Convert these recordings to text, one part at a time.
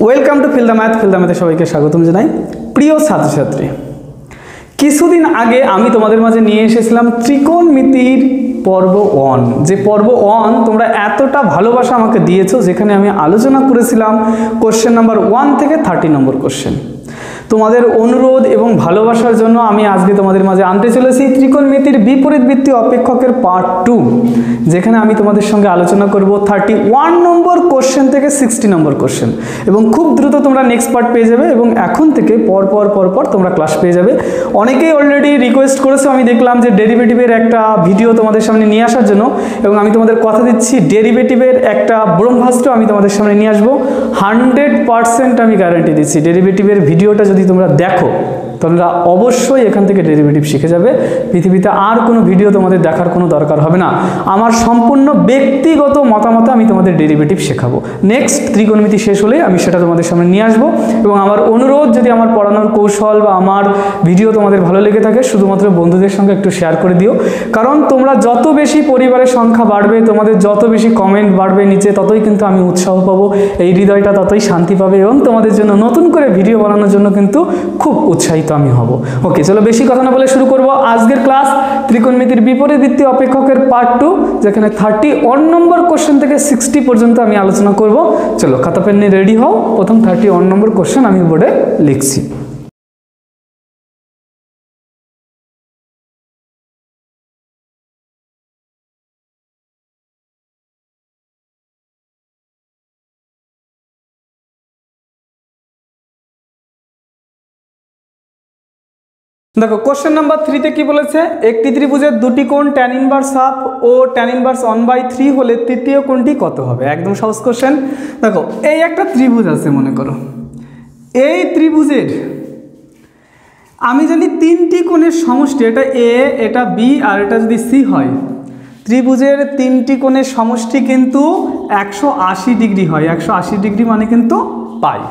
Welcome to feel the ম্যাথে সবাইকে স্বাগতম জানাই। প্রিয় ছাত্রছাত্রী, কিছুদিন আগে আমি তোমাদের মাঝে নিয়ে এসেছিলাম ত্রিকোণমিতির পর্ব 1। যে পর্ব 1 তোমরা এতটা ভালোবাসা আমাকে দিয়েছো, যেখানে আমি আলোচনা করেছিলাম কোশ্চেন নাম্বার 1 থেকে 30 নম্বর কোশ্চেন। তোমাদের অনুরোধ এবং ভালোবাসার জন্য আমি আজকে তোমাদের মাঝে আনতে চলেছি ত্রিকোণমিতির বিপরীতবৃত্তি অপেক্ষকের পার্ট 2, যেখানে আমি তোমাদের সঙ্গে আলোচনা করব 31 নম্বর কোশ্চেন থেকে 60 নম্বর কোশ্চেন। এবং খুব দ্রুত তোমরা নেক্সট পার্ট পেয়ে যাবে এবং এখন থেকে পর তোমরা ক্লাস পেয়ে যাবে। অনেকেই অলরেডি রিকোয়েস্ট করেছো, আমি দেখলাম যে ডেরিভেটিভের একটা ভিডিও তোমাদের সামনে নিয়ে আসার জন্য, এবং আমি তোমাদের কথা দিচ্ছি ডেরিভেটিভের একটা ব্রহ্মাস্ত্র আমি তোমাদের সামনে নিয়ে আসবো। 100% আমি গ্যারান্টি দিচ্ছি, ডেরিভেটিভের ভিডিওটা যদি তোমরা দেখো তোমরা অবশ্যই এখান থেকে ডেরিভেটিভ শিখে যাবে। পৃথিবীতে আর কোনো ভিডিও তোমাদের দেখার কোনো দরকার হবে না। আমার সম্পূর্ণ ব্যক্তিগত মতামতে আমি তোমাদের ডেরিভেটিভ শেখাবো। নেক্সট ত্রিকোণমিতি শেষ হলে আমি সেটা তোমাদের সামনে নিয়ে আসবো। এবং আমার অনুরোধ, যদি আমার পড়ানোর কৌশল বা আমার ভিডিও তোমাদের ভালো লেগে থাকে, শুধুমাত্র বন্ধুদের সঙ্গে একটু শেয়ার করে দিও। কারণ তোমরা যত বেশি পরিবারের সংখ্যা বাড়বে, তোমাদের যত বেশি কমেন্ট বাড়বে নিচে, ততই কিন্তু আমি উৎসাহ পাবো, এই হৃদয়টা ততই শান্তি পাবে এবং তোমাদের জন্য নতুন করে ভিডিও বানানোর জন্য কিন্তু খুব উৎসাহিত আমি হব। ওকে, চলো বেশি কথা না বলে শুরু করব আজকের ক্লাস। ত্রিকোণমিতির বিপরীতবৃত্তি অপেক্ষকের পার্ট 2, যেখানে 31 নম্বর কোশ্চেন থেকে 60 পর্যন্ত আমি আলোচনা করব। চলো খাতা পেন নিয়ে রেডি হও। প্রথম 31 নম্বর কোশ্চেন আমি বোর্ডে লিখছি। দেখো কোশ্চেন নাম্বার 3 কি বলেছে, একটি ত্রিভুজের দুটি কোণ tan ইনভার্স হাফ ও tan ইনভার্স 1/3 হলে তৃতীয় কোণটি কত হবে। একদম সহজ কোশ্চেন। দেখো এই একটা ত্রিভুজ আছে মনে করো, এই ত্রিভুজের আমি জানি 3টি কোণের সমষ্টি, এটা এ, এটা বি আর এটা যদি সি হয়, ত্রিভুজের 3টি কোণের সমষ্টি কিন্তু 180 ডিগ্রি হয়। 180 ডিগ্রি মানে কিন্তু পাই।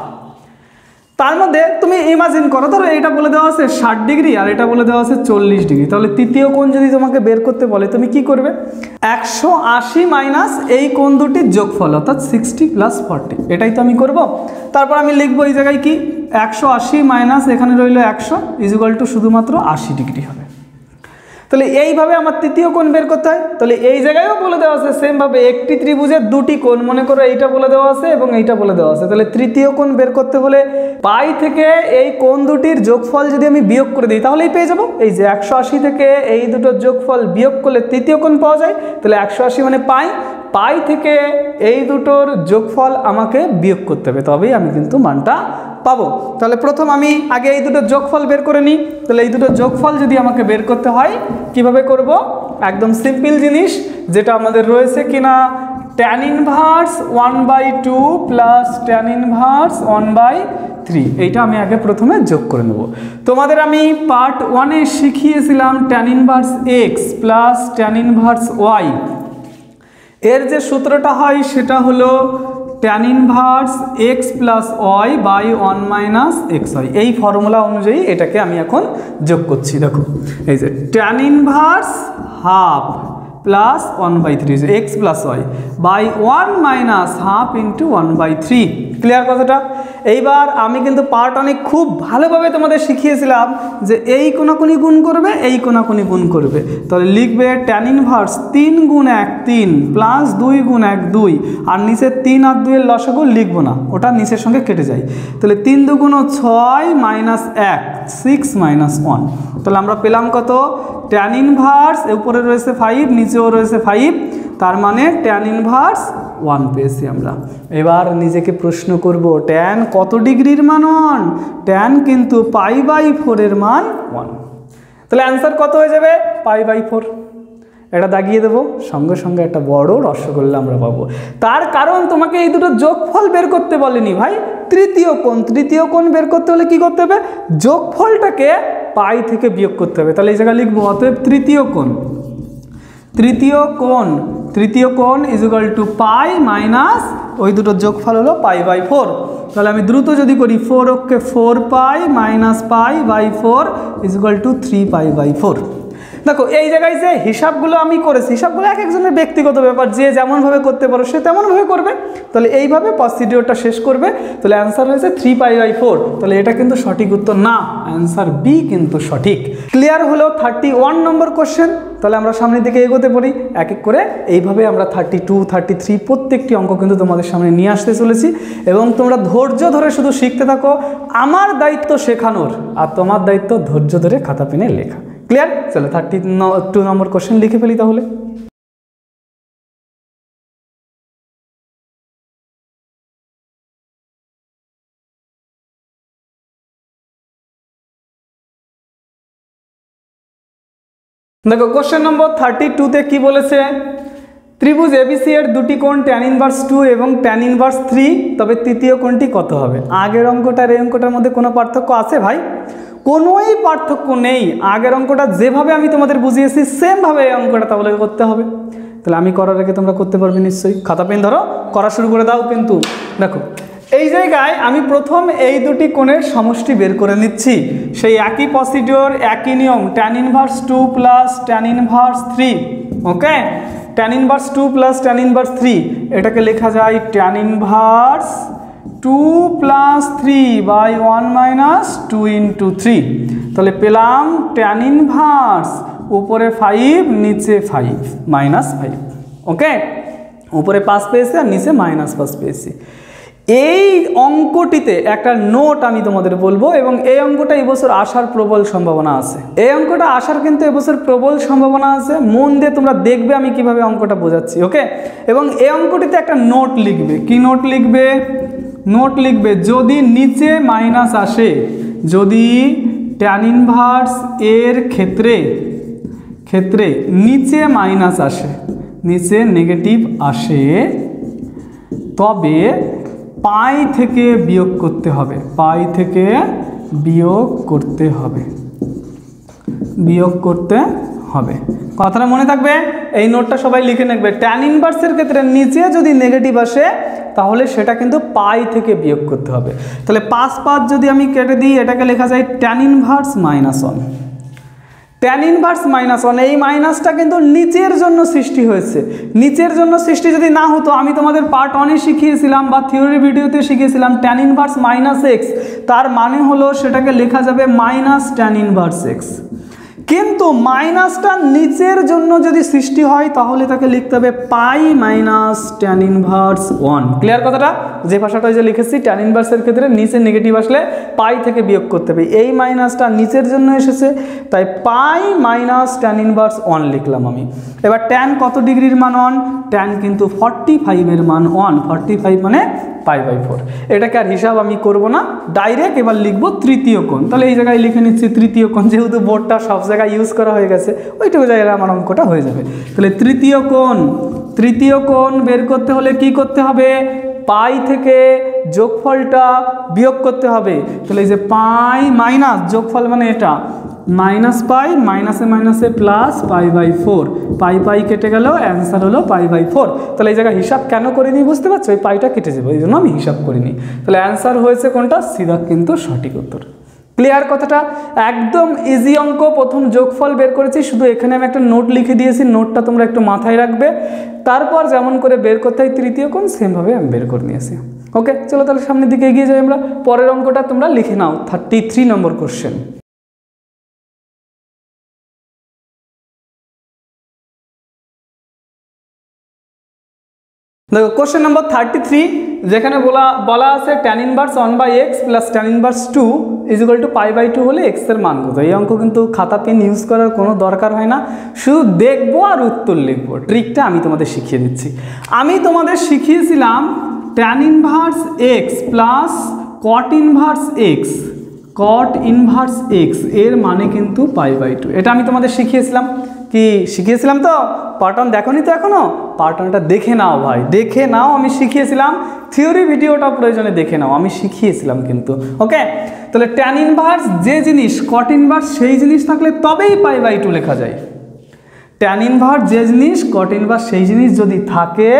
তার মধ্যে তুমি ইমাজিন করো, ধরো এটা বলে দেওয়া আছে 60 ডিগ্রি আর এটা বলে দেওয়া আছে 40 ডিগ্রি, তাহলে তৃতীয় কোণ যদি তোমাকে বের করতে বলে তুমি কি করবে? 180 মাইনাস এই কোণ দুটির যোগফল, অর্থাৎ 60 + 40, এটাই তো আমি করব। তারপর আমি লিখবো এই জায়গায় কি 180 মাইনাস এখানে রইল 100 = শুধুমাত্র 80 ডিগ্রি হবে। তাহলে এইভাবে আমার তৃতীয় কোণ বের করতে হয়। তাহলে এই জায়গায়ও বলে দেওয়া আছে সেমভাবে, একটি ত্রিভুজের দুটি কোণ, মনে করো এইটা বলে দেওয়া আছে এবং এইটা বলে দেওয়া আছে। তাহলে তৃতীয় কোণ বের করতে হলে পাই থেকে এই কোণ দুটির যোগফল যদি আমি বিয়োগ করে দিই তাহলেই পেয়ে যাব। এই যে 180 থেকে এই দুটোর যোগফল বিয়োগ করলে তৃতীয় কোণ পাওয়া যায়। তাহলে 180 মানে পাই থেকে এই দুটোর যোগফল আমাকে বিয়োগ করতে হবে, তবেই আমি কিন্তু মানটা পাবো। তাহলে প্রথম আমি আগে এই দুটোর যোগফল বের করে নিই। তাহলে এই দুটোর যোগফল যদি আমাকে বের করতে হয় কিভাবে করব? একদম সিম্পল জিনিস, যেটা আমাদের রয়েছে কিনা, tan inverse 1/2 plus tan inverse 1/3, এইটা আমি আগে প্রথমে যোগ করে নেব। তোমাদের আমি পার্ট 1-এ শিখিয়েছিলাম tan inverse x plus tan inverse y। এর যে সূত্রটা হয় সেটা হলো tan inverse x plus y by 1 - xy। এই ফর্মুলা অনুযায়ী এটাকে আমি এখন যোগ করছি। দেখো এই যে tan inverse half plus 1/3 x plus y by 1 - half into 1/3। Clear কথাটা? এইবার আমি কিন্তু পার্ট অনেক খুব ভালোভাবে তোমাদের শিখিয়েছিলাম যে এই কোনাকুনি গুণ করবে, এই কোনাকুনি গুণ করবে। তাহলে লিখবে tan ইনভার্স 3 × 1 3 প্লাস 2 × 1 2, আর নিচে 3 আর 2 এর লসাগু লিখবো না, ওটা নিচের সঙ্গে কেটে যায়। তাহলে 3 × 2 = 6 - 1 6 - 1। তাহলে আমরা পেলাম কত? tan ইনভার্স উপরে রয়েছে 5, নিচেও রয়েছে 5, তার মানে tan ইনভার্স 1 পেয়েছি আমরা। এবার নিজেকে প্রশ্ন করব, tan কত ডিগ্রির মান 1? tan কিন্তু π/4 এর মান 1। তাহলে অ্যান্সার কত হয়ে যাবে? π/4। এটা দাগিয়ে দেবো, সঙ্গে সঙ্গে একটা বড় রসগোল্লা আমরা পাবো। তার কারণ তোমাকে এই দুটো যোগফল বের করতে বলেনি ভাই, তৃতীয় কোণ বের করতে হলে কি করতে হবে? যোগফলটাকে পাই থেকে বিয়োগ করতে হবে। তাহলে এই জায়গায় লিখবো অতএব তৃতীয় কোণ = পাই মাইনাস ওই দুটোর যোগফল হলো π/4। তাহলে আমি দ্রুত যদি করি 4 × 4 পাই - π/4 = 3 π/4। দেখো এই জায়গায় যে হিসাবগুলো আমি করেছি, হিসাবগুলো এক একজনের ব্যক্তিগত ব্যাপার, যে যেমনভাবে করতে পারো সে তেমনভাবে করবে। তাহলে এইভাবে প্রসিডিওরটা শেষ করবে। তাহলে অ্যান্সার হয়েছে 3π/4। তাহলে এটা কিন্তু সঠিক উত্তর না, অ্যান্সার বি কিন্তু সঠিক। ক্লিয়ার হলো 31 নম্বর কোশ্চেন। তাহলে আমরা সামনের দিকে এগোতে পারি এক এক করে। এইভাবে আমরা 32, 33 প্রত্যেকটি অঙ্ক কিন্তু তোমাদের সামনে নিয়ে আসতে চলেছি, এবং তোমরা ধৈর্য ধরে শুধু শিখতে থাকো। আমার দায়িত্ব শেখানোর, আর তোমার দায়িত্ব ধৈর্য ধরে খাতা পেনে লেখা। ক্লিয়ার? চলো 32 নম্বর কোশ্চেন লিখে ফেলি তাহলে। দেখো কোশ্চেন নম্বর 32-তে কি বলেছে, ত্রিভুজ এবিসি এর দুটি কোণ tan ইনভার্স 2 এবং tan ইনভার্স 3, তবে তৃতীয় কোণটি কত হবে? আগের অঙ্কটার এই অঙ্কটার মধ্যে কোনো পার্থক্য আছে ভাই? কোনোই পার্থক্য নেই। আগের অঙ্কটা যেভাবে আমি তোমাদের বুঝিয়েছি সেমভাবে এই অঙ্কটা তাহলে করতে হবে। তাহলে আমি করার আগে তোমরা করতে পারবে নিশ্চয়ই। খাতা পেন ধরো, করা শুরু করে দাও। কিন্তু দেখো এই জায়গায় আমি প্রথম এই দুটি কোণের সমষ্টি বের করে নিচ্ছি। সেই একই প্রসিডিওর, একই নিয়ম, tan inverse 2 plus tan inverse 3। ওকে, tan inverse 2 plus tan inverse 3, এটাকে লেখা যায় tan inverse 2 plus 3/1 minus 2 into 3। তাহলে পেলাম tan ইনভার্স উপরে 5 নিচে 5 মাইনাস 5। ওকে, উপরে 5 পেয়েছি আর নিচে -5 পেয়েছি। এই অঙ্কটিতে একটা নোট আমি তোমাদের বলবো, এবং এই অঙ্কটা এবছর আসার প্রবল সম্ভাবনা আছে। এই অঙ্কটা আসার কিন্তু এবছর প্রবল সম্ভাবনা আছে। মন দিয়ে তোমরা দেখবে আমি কিভাবে অঙ্কটা বোঝাচ্ছি। ওকে, এবং এই অঙ্কটিতে একটা নোট লিখবে। কি নোট লিখবে? নোট লিখবে যদি নিচে মাইনাস আসে, যদি tan ইনভার্স এর ক্ষেত্রে নিচে মাইনাস আসে, নিচে নেগেটিভ আসে, তবে পাই থেকে বিয়োগ করতে হবে। পাই থেকে বিয়োগ করতে হবে, বিয়োগ করতে হবে। কথাটা মনে থাকবে, এই নোটটা সবাই লিখে নেবে। tan ইনভার্সের ক্ষেত্রে নিচে যদি নেগেটিভ আসে তাহলে সেটা কিন্তু পাই থেকে বিয়োগ করতে হবে। তাহলে 5 যদি আমি কেটে দিই, এটাকে লেখা যায় tan ইনভার্স -1। tan ইনভার্স -1, এই মাইনাসটা কিন্তু নিচের জন্য সৃষ্টি হয়েছে। নিচের জন্য সৃষ্টি যদি না হতো, আমি তোমাদের পার্ট 1-এ শিখিয়েছিলাম বা থিওরি ভিডিওতে শিখিয়েছিলাম tan ইনভার্স -x, তার মানে হলো সেটাকে লেখা যাবে মাইনাস tan ইনভার্স x। কিন্তু মাইনাসটা নিচের জন্য যদি সৃষ্টি হয় তাহলে তাকে লিখতে হবে পাই মাইনাস tan ইনভার্স 1। ক্লিয়ার কথাটা? যে ভাষাটা যে লিখেছি, tan ইনভার্সের ক্ষেত্রে নিচে নেগেটিভ আসলে পাই থেকে বিয়োগ করতে হবে। এই মাইনাসটা নিচের জন্য এসেছে, তাই পাই মাইনাস tan ইনভার্স 1 লিখলাম আমি। এবার tan কত ডিগ্রির মান 1? tan কিন্তু 45-এর মান 1। 45 মানে π/4। এটাকে আর হিসাব আমি করব না, ডাইরেক্ট এবার লিখবো তৃতীয় কোণ। তাহলে এই জায়গায় লিখে নিচ্ছি তৃতীয় কোণ, যেহেতু বোর্ডটা সব জায়গায় ইউজ করা হয়ে গেছে, ওইটুকু জায়গায় আমার অঙ্কটা হয়ে যাবে। তাহলে তৃতীয় কোণ বের করতে হলে কি করতে হবে? পাই থেকে যোগফলটা বিয়োগ করতে হবে। তাহলে এই যে পাই মাইনাস যোগফল মানে এটা মাইনাস পাই, মাইনাসে মাইনাসে প্লাস π/4, পাই কেটে গেল, অ্যান্সার হলো π/4। তাহলে এই জায়গায় হিসাব কেন করিনি বুঝতে পারছো? এই পাইটা কেটে যাবে, এই জন্য আমি হিসাব করিনি। তাহলে অ্যান্সার হয়েছে কোনটা? সিধা কিন্তু সঠিক উত্তর। ক্লিয়ার কথাটা? একদম ইজি অঙ্ক। প্রথম যোগফল বের করেছি, শুধু এখানে আমি একটা নোট লিখে দিয়েছি, নোটটা তোমরা একটু মাথায় রাখবে। তারপর যেমন করে বের করতে হয় তৃতীয় কোণ, সেমভাবে আমি বের করে নিয়েছি। ওকে, চলো তাহলে সামনের দিকে এগিয়ে যাই আমরা। পরের অঙ্কটা তোমরা লিখে নাও, 33 নম্বর কোশ্চেন। দেখো কোশ্চেন নম্বর 33, যেখানে বলা আছে tan inverse 1/x plus tan inverse 2 = π/2 হলে x এর মান কত? এই অঙ্ক কিন্তু খাতা পেন ইউজ করার কোনো দরকার হয় না, শুধু দেখবো আর উত্তর লিখবো। ট্রিকটা আমি তোমাদের শিখিয়ে দিচ্ছি। আমি তোমাদের শিখিয়েছিলাম tan inverse x plus cot inverse x, cot inverse x এর মানে কিন্তু π/2। এটা আমি তোমাদের শিখিয়েছিলাম। কি শিখিয়েছিলাম? তো পার্ট 1 দেখোনি তো এখনো? পার্ট 1টা দেখে নাও ভাই, দেখে নাও। আমি শিখিয়েছিলাম, থিওরি ভিডিওটা প্রয়োজনে দেখে নাও, আমি শিখিয়েছিলাম কিন্তু। ওকে, তাহলে tan ইনভার্স যে জিনিস, cot ইনভার্স সেই জিনিস থাকলে তবেই π/2 লেখা যায়। tan ইনভার্স যে জিনিস, cot ইনভার্স সেই জিনিস যদি থাকে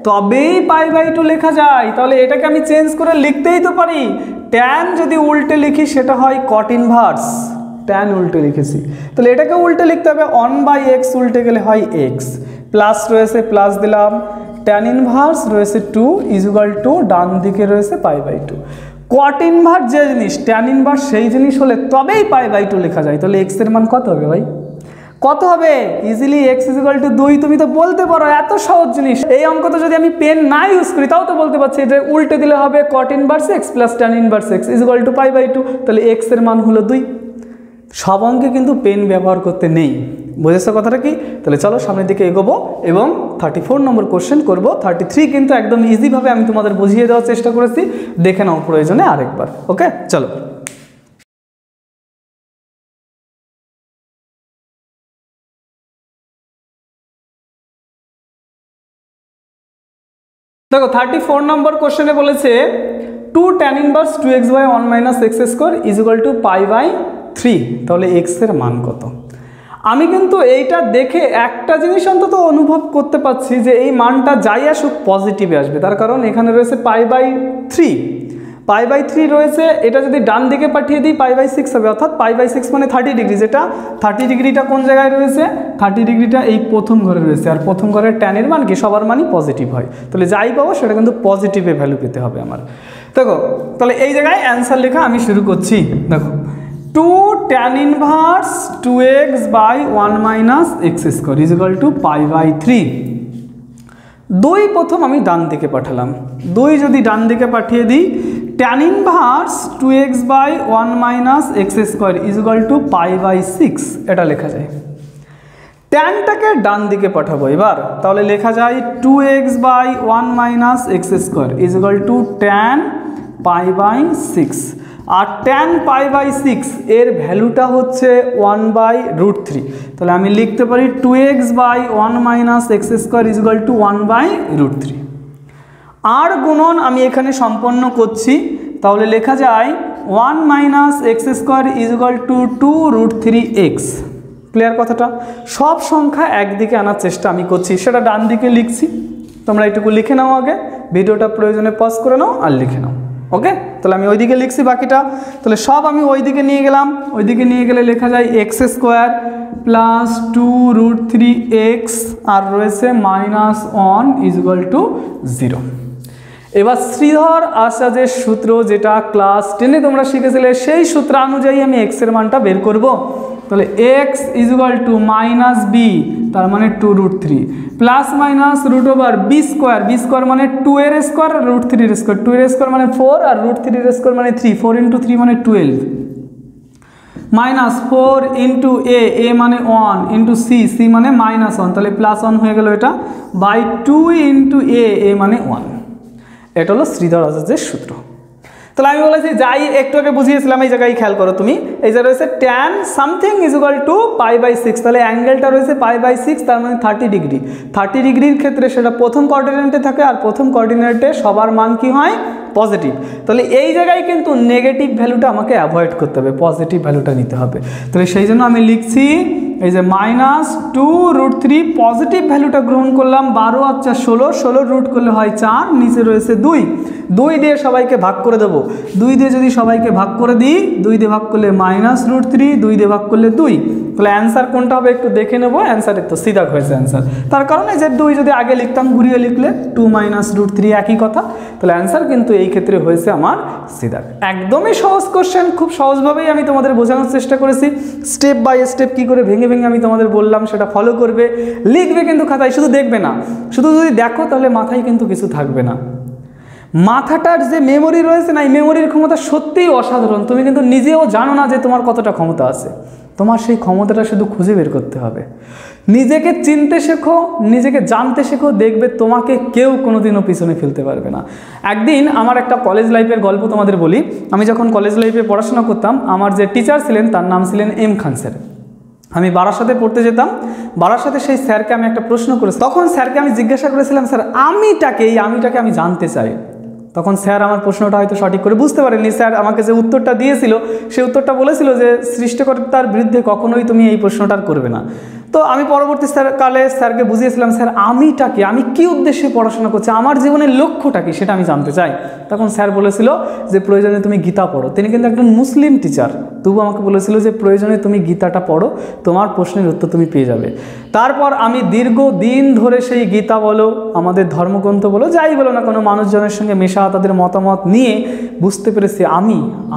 তবেই π/2 লেখা যায়। তাহলে এটাকে আমি চেঞ্জ করে লিখতেই তো পারি। tan যদি উল্টে লিখি সেটা হয় cot ইনভার্স, ট্যান উল্টে লিখেছি, তাহলে এটাকে উল্টে লিখতে হবে 1/x উল্টে গেলে হয় x, প্লাস রয়েছে প্লাস দিলাম, ট্যান ইনভার্স রয়েছে 2 ইকুয়াল টু ডান দিকে রয়েছে π/2। কট ইনভার্স যে জিনিস ট্যান ইনভার্স সেই জিনিস হলে তবেই π/2 লেখা যায়, তাহলে x এর মান কত হবে ভাই? কত হবে? Easily x equal two 2। তুমি তো বলতে পারো এত সহজ জিনিস, এই অঙ্কটা যদি আমি পেন না ইউজ করি তাও তো বলতে পারছি যে উল্টে দিলে হবে cot inverse x plus tan inverse x equal to π/2, তাহলে x এর মান হলো 2। সব অঙ্কে কিন্তু পেন ব্যবহার করতে নেই, বুঝেছো কথাটা কি? তাহলে চলো সামনের দিকে এগোবো এবং 34 নম্বর কোশ্চেন করবো। 33 কিন্তু একদম ইজিভাবে আমি তোমাদের বুঝিয়ে দেওয়ার চেষ্টা করেছি, দেখে নাও প্রয়োজনে আরেকবার। ওকে চলো। দেখো 34 নম্বর কোশ্চেনে বলেছে 2 tan inverse 2x/1 - x² equal two π/3, তাহলে x এর মান কত? আমি কিন্তু এইটা দেখে একটা জিনিস অন্তত অনুভব করতে পারছি যে এই মানটা যাই আসুক পজিটিভে আসবে, তার কারণ এখানে রয়েছে π/3 রয়েছে, এটা যদি ডান দিকে পাঠিয়ে দিই π/6 হবে, অর্থাৎ π/6 মানে 30 ডিগ্রি, যেটা 30 ডিগ্রিটা কোন জায়গায় রয়েছে? 30 ডিগ্রিটা এই প্রথম ঘরে রয়েছে, আর প্রথম ঘরের ট্যানের মান কি সবার মানই পজিটিভ হয়, তাহলে যাই পাবো সেটা কিন্তু পজিটিভে ভ্যালু পেতে হবে আমার। দেখো তাহলে এই জায়গায় অ্যান্সার লেখা আমি শুরু করছি। দেখো 2 tan inverse 2x/1 - x² equal two π/3। 2 প্রথম আমি ডান দিকে পাঠালাম, 2 যদি ডান দিকে পাঠিয়ে দিই tan inverse 2x/1 - x² equal two π/6, এটা লেখা যায়। ট্যানটাকে ডান দিকে পাঠাবো এবার, তাহলে লেখা যায় 2x/1 - x² equal to tan π/6, আর tan π/6 এর ভ্যালুটা হচ্ছে 1/√3, তাহলে আমি লিখতে পারি 2x/1 - x² ইকুয়াল টু 1/√3। আর গুণন আমি এখানে সম্পন্ন করছি, তাহলে লেখা যায় 1 - x² equal two 2√3x। Clear কথাটা? সব সংখ্যা একদিকে আনার চেষ্টা আমি করছি, সেটা ডান দিকে লিখছি, তোমরা এটুকু লিখে নাও, আগে ভিডিওটা প্রয়োজনে পজ করে নাও আর লিখে নাও। ওকে, তাহলে আমি ওইদিকে লিখছি বাকিটা, তাহলে সব আমি ওইদিকে নিয়ে গেলাম, ওইদিকে নিয়ে গেলে লেখা যায় x² প্লাস 2√3x আর রয়েছে -1 ইকুয়াল টু 0। এবার শ্রীধর আচার্যের সূত্র, যেটা ক্লাস 10-এ তোমরা শিখেছিলে, সেই সূত্র অনুযায়ী আমি x এর মানটা বের করব। তাহলে x ইকুয়াল টু -b, তার মানে 2√3 প্লাস মাইনাস √b², b² মানে 2 এর স্কোয়ার আর √3 এর স্কোয়ার, 2 এর স্কোয়ার মানে 4 আর √3 এর স্কোয়ার মানে 3, 4 × 3 মানে 12, মাইনাস 4 × a মানে 1 × c মানে -1, তাহলে +1 হয়ে গেল এটা, বাই 2 × a মানে 1। এটা হলো শ্রীধর আচার্যের সূত্র। তাহলে আমি বলেছি যাই একটু আগে বুঝিয়েছিলাম, এই জায়গায় খেয়াল করো তুমি, এই যে রয়েছে tan সামথিং ইকুয়াল টু π/6, তাহলে অ্যাঙ্গেলটা রয়েছে π/6, তার মানে 30 ডিগ্রি। 30 ডিগ্রির ক্ষেত্রে সেটা প্রথম কোঅর্ডিনেটে থাকে, আর প্রথম কোঅর্ডিনেটে সবার মান কি হয়? পজিটিভ। তাহলে এই জায়গায় কিন্তু নেগেটিভ ভ্যালুটা আমাকে অ্যাভয়েড করতে হবে, পজিটিভ ভ্যালুটা নিতে হবে। তাহলে সেই জন্য আমি লিখছি এই যে -2√3, পজিটিভ ভ্যালুটা গ্রহণ করলাম, 12 আর 4 16, 16 রুট করলে হয় 4, নিচে রয়েছে 2, 2 দিয়ে সবাইকে ভাগ করে দেবো, 2 দিয়ে যদি সবাইকে ভাগ করে দিই, 2 দিয়ে ভাগ করলে -√3, 2 দিয়ে ভাগ করলে 2, তাহলে অ্যান্সার কোনটা হবে একটু দেখে নেবো। অ্যান্সারের তো সিধা হয়েছে অ্যান্সার, তার কারণে যে 2 যদি আগে লিখতাম ঘুরিয়ে লিখলে 2 - √3 একই কথা, তাহলে অ্যান্সার কিন্তু এই ক্ষেত্রে হয়েছে আমার সিধা। একদমই সহজ কোশ্চেন, খুব সহজভাবেই আমি তোমাদের বোঝানোর চেষ্টা করেছি, স্টেপ বাই স্টেপ কী করে ভেঙে ভেঙে আমি তোমাদের বললাম সেটা ফলো করবে, লিখবে কিন্তু খাতায়, শুধু দেখবে না, শুধু যদি দেখো তাহলে মাথায় কিন্তু কিছু থাকবে না। মাথাটার যে মেমোরি রয়েছে না, এই মেমোরির ক্ষমতা সত্যিই অসাধারণ, তুমি কিন্তু নিজেও জানো না যে তোমার কতটা ক্ষমতা আছে, তোমার সেই ক্ষমতাটা শুধু খুঁজে বের করতে হবে। নিজেকে চিনতে শেখো, নিজেকে জানতে শেখো, দেখবে তোমাকে কেউ কোনোদিনও পিছনে ফেলতে পারবে না। একদিন আমার একটা কলেজ লাইফের গল্প তোমাদের বলি। আমি যখন কলেজ লাইফে পড়াশোনা করতাম, আমার যে টিচার ছিলেন তার নাম ছিলেন এম খান স্যার। আমি বারাসাতে পড়তে যেতাম, বারাসাতে সেই স্যারকে আমি একটা প্রশ্ন করেছি, তখন স্যারকে আমি জিজ্ঞাসা করেছিলাম, স্যার এই আমিটাকে আমি জানতে চাই। তখন স্যার আমার প্রশ্নটা হয়তো সঠিক করে বুঝতে পারেননি। স্যার আমাকে যে উত্তরটা দিয়েছিল, সেই উত্তরটা বলেছিল যে সৃষ্টিকর্তার বিরুদ্ধে কখনোই তুমি এই প্রশ্নটা করবে না। তো আমি পরবর্তী কালে স্যারকে বুঝিয়েছিলাম, স্যার আমিটা কি, আমি কি উদ্দেশ্যে পড়াশোনা করছি, আমার জীবনের লক্ষ্যটা কি সেটা আমি জানতে চাই। তখন স্যার বলেছিল যে প্রয়োজনে তুমি গীতা পড়ো। তিনি কিন্তু একজন মুসলিম টিচার, তবু আমাকে বলেছিল যে প্রয়োজনে তুমি গীতাটা পড়ো, তোমার প্রশ্নের উত্তর তুমি পেয়ে যাবে। তারপর আমি দীর্ঘদিন ধরে সেই গীতা বলো, আমাদের ধর্মগ্রন্থ বলো, যাই বলো না কোনো মানুষজনের সঙ্গে মেশা, তাদের মতামত নিয়ে বুঝতে পেরেছি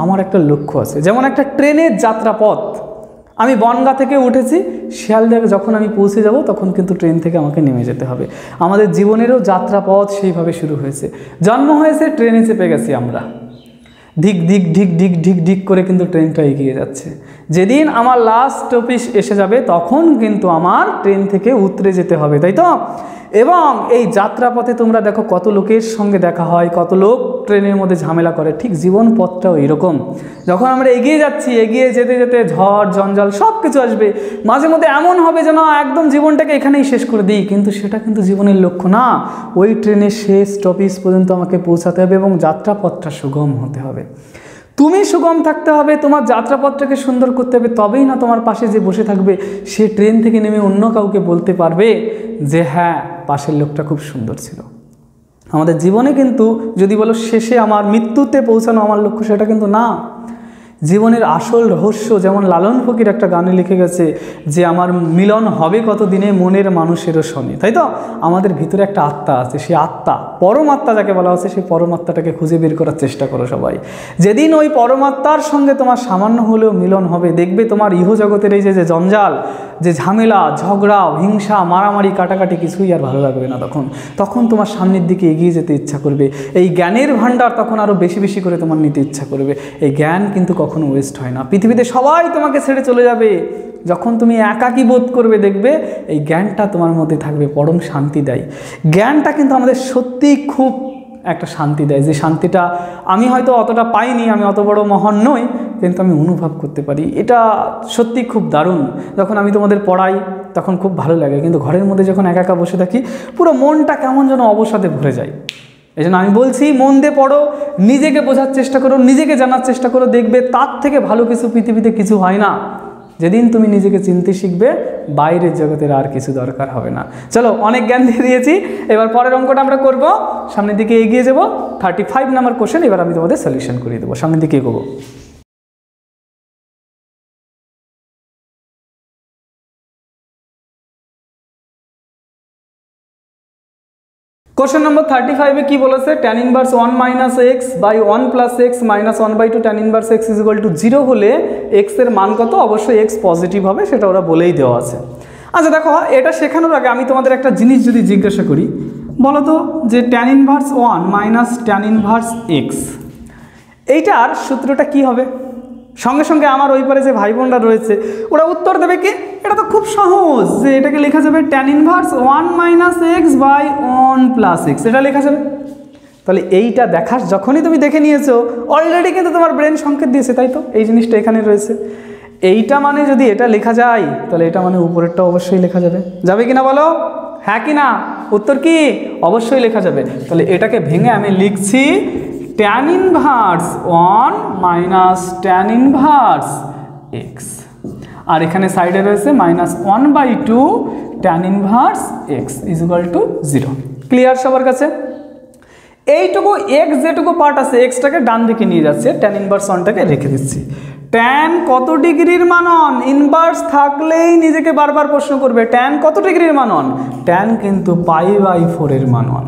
আমার একটা লক্ষ্য আছে। যেমন একটা ট্রেনের যাত্রাপথ, আমি বনগাঁ থেকে উঠেছি, শিয়ালদায় যখন আমি পৌঁছে যাব তখন কিন্তু ট্রেন থেকে আমাকে নেমে যেতে হবে। আমাদের জীবনেরও যাত্রাপথ সেইভাবে শুরু হয়েছে। জন্ম হয়েছে, ট্রেনে চেপে গেছি আমরা, ধিক ধিক ঢিক ঢিক ঢিক ঢিক করে কিন্তু ট্রেনটা এগিয়ে যাচ্ছে। যেদিন আমার লাস্ট স্টপেজ এসে যাবে তখন কিন্তু আমার ট্রেন থেকে উতরে যেতে হবে, তাই তো? এবং এই যাত্রাপথে তোমরা দেখো কত লোকের সঙ্গে দেখা হয়, কত লোক ট্রেনের মধ্যে ঝামেলা করে। ঠিক জীবন পথটাও এরকম, যখন আমরা এগিয়ে যাচ্ছি, এগিয়ে যেতে যেতে ঝড় জঞ্জাল সব কিছু আসবে, মাঝে মধ্যে এমন হবে যেন একদম জীবনটাকে এখানেই শেষ করে দিই, কিন্তু সেটা কিন্তু জীবনের লক্ষ্য না। ওই ট্রেনের শেষ স্টপেজ পর্যন্ত আমাকে পৌঁছাতে হবে এবং যাত্রাপথটা সুগম হতে হবে। তুমি সুগম থাকতে হবে, তোমার যাত্রাপথটাকে সুন্দর করতে হবে, তবেই না তোমার পাশে যে বসে থাকবে সে ট্রেন থেকে নেমে অন্য কাউকে বলতে পারবে যে হ্যাঁ, পাশের লোকটা খুব সুন্দর ছিল। আমাদের জীবনে কিন্তু যদি বলো শেষে আমার মৃত্যুতে পৌঁছানো আমার লক্ষ্য, সেটা কিন্তু না। জীবনের আসল রহস্য, যেমন লালন ফকির একটা গানে লিখে গেছে যে আমার মিলন হবে কত দিনে মনের মানুষেরও শনি, তাই তো? আমাদের ভিতরে একটা আত্মা আছে, সেই আত্মা, পরমাত্মা যাকে বলা হচ্ছে, সেই পরমাত্মাটাকে খুঁজে বের করার চেষ্টা করো সবাই। যেদিন ওই পরমাত্মার সঙ্গে তোমার সামান্য হলেও মিলন হবে, দেখবে তোমার ইহজগতের এই যে জঞ্জাল, যে ঝামেলা, ঝগড়া, হিংসা, মারামারি, কাটাকাটি কিছুই আর ভালো লাগবে না। তখন তোমার সামনের দিকে এগিয়ে যেতে ইচ্ছা করবে। এই জ্ঞানের ভাণ্ডার তখন আরও বেশি বেশি করে তোমার নিতে ইচ্ছা করবে। এই জ্ঞান কিন্তু কখনো ওয়েস্ট হয় না। পৃথিবীতে সবাই তোমাকে ছেড়ে চলে যাবে, যখন তুমি একাকী বোধ করবে দেখবে এই জ্ঞানটা তোমার মধ্যে থাকবে, পরম শান্তি দেয়। জ্ঞানটা কিন্তু আমাদের সত্যিই খুব একটা শান্তি দেয়, যে শান্তিটা আমি হয়তো অতটা পাইনি, আমি অত বড় মহান নই, কিন্তু আমি অনুভব করতে পারি। এটা সত্যি খুব দারুণ। যখন আমি তোমাদের পড়াই তখন খুব ভালো লাগে, কিন্তু ঘরের মধ্যে যখন একা একা বসে থাকি পুরো মনটা কেমন যেন অবসাদে ভরে যায়। এই জন্য আমি বলছি, মন দিয়ে পড়ো, নিজেকে বোঝার চেষ্টা করো, নিজেকে জানার চেষ্টা করো, দেখবে তার থেকে ভালো কিছু পৃথিবীতে কিছু হয় না। যেদিন তুমি নিজেকে চিনতে শিখবে, বাইরের জগতের আর কিছু দরকার হবে না। চলো, অনেক জ্ঞান দিয়ে দিয়েছি, এবার পরের অঙ্কটা আমরা করব, সামনের দিকে এগিয়ে যাব। 35 নাম্বার কোশ্চেন এবার আমি তোমাদের সলিউশন করিয়ে দেবো, সামনের দিকে এগোবো। কোশ্চেন নম্বর 35-এ কি বলেছে? tan inverse 1 minus x by 1 plus x minus 1/2 tan inverse x is equal to 0 হলে এক্স এর মান কত? অবশ্যই এক্স পজিটিভ হবে, সেটা ওরা বলেই দেওয়া আছে। আচ্ছা দেখো, এটা শেখানোর আগে আমি তোমাদের একটা জিনিস যদি জিজ্ঞাসা করি, বলো তো যে tan inverse 1 minus tan inverse x, এইটার সূত্রটা কি হবে? সঙ্গে সঙ্গে আমার ওই পারে যে ভাই বোনরা রয়েছে ওরা উত্তর দেবে কি? এটা তো খুব সহজ, যে এটাকে লেখা যাবে tan inverse 1 minus x by 1 plus x, এটা লেখা যাবে। তাহলে এইটা দেখাস, যখনই তুমি দেখে নিয়েছো অলরেডি কিন্তু তোমার ব্রেন সংকেত দিয়েছে, তাই তো? এই জিনিসটা এখানে রয়েছে। এইটা মানে যদি এটা লেখা যায়, তাহলে এটা মানে উপরেরটা অবশ্যই লেখা যাবে। যাবে কিনা বলো? হ্যাঁ কি না? উত্তর কি? অবশ্যই লেখা যাবে। তাহলে এটাকে ভেঙে আমি লিখছি tan inverse 1 minus tan inverse x, আর এখানে সাইডে রয়েছে minus 1/2 tan inverse x is equal to 0। Clear সবার কাছে? এইটুকু এক্স যেটুকু পার্ট আছে, এক্সটাকে ডান দিকে নিয়ে যাচ্ছে, tan ইনভার্স 1টাকে রেখে দিচ্ছি। tan কত ডিগ্রির মানন? ইনভার্স থাকলেই নিজেকে বারবার প্রশ্ন করবে tan কত ডিগ্রির মানন? tan কিন্তু π/4 এর মানন।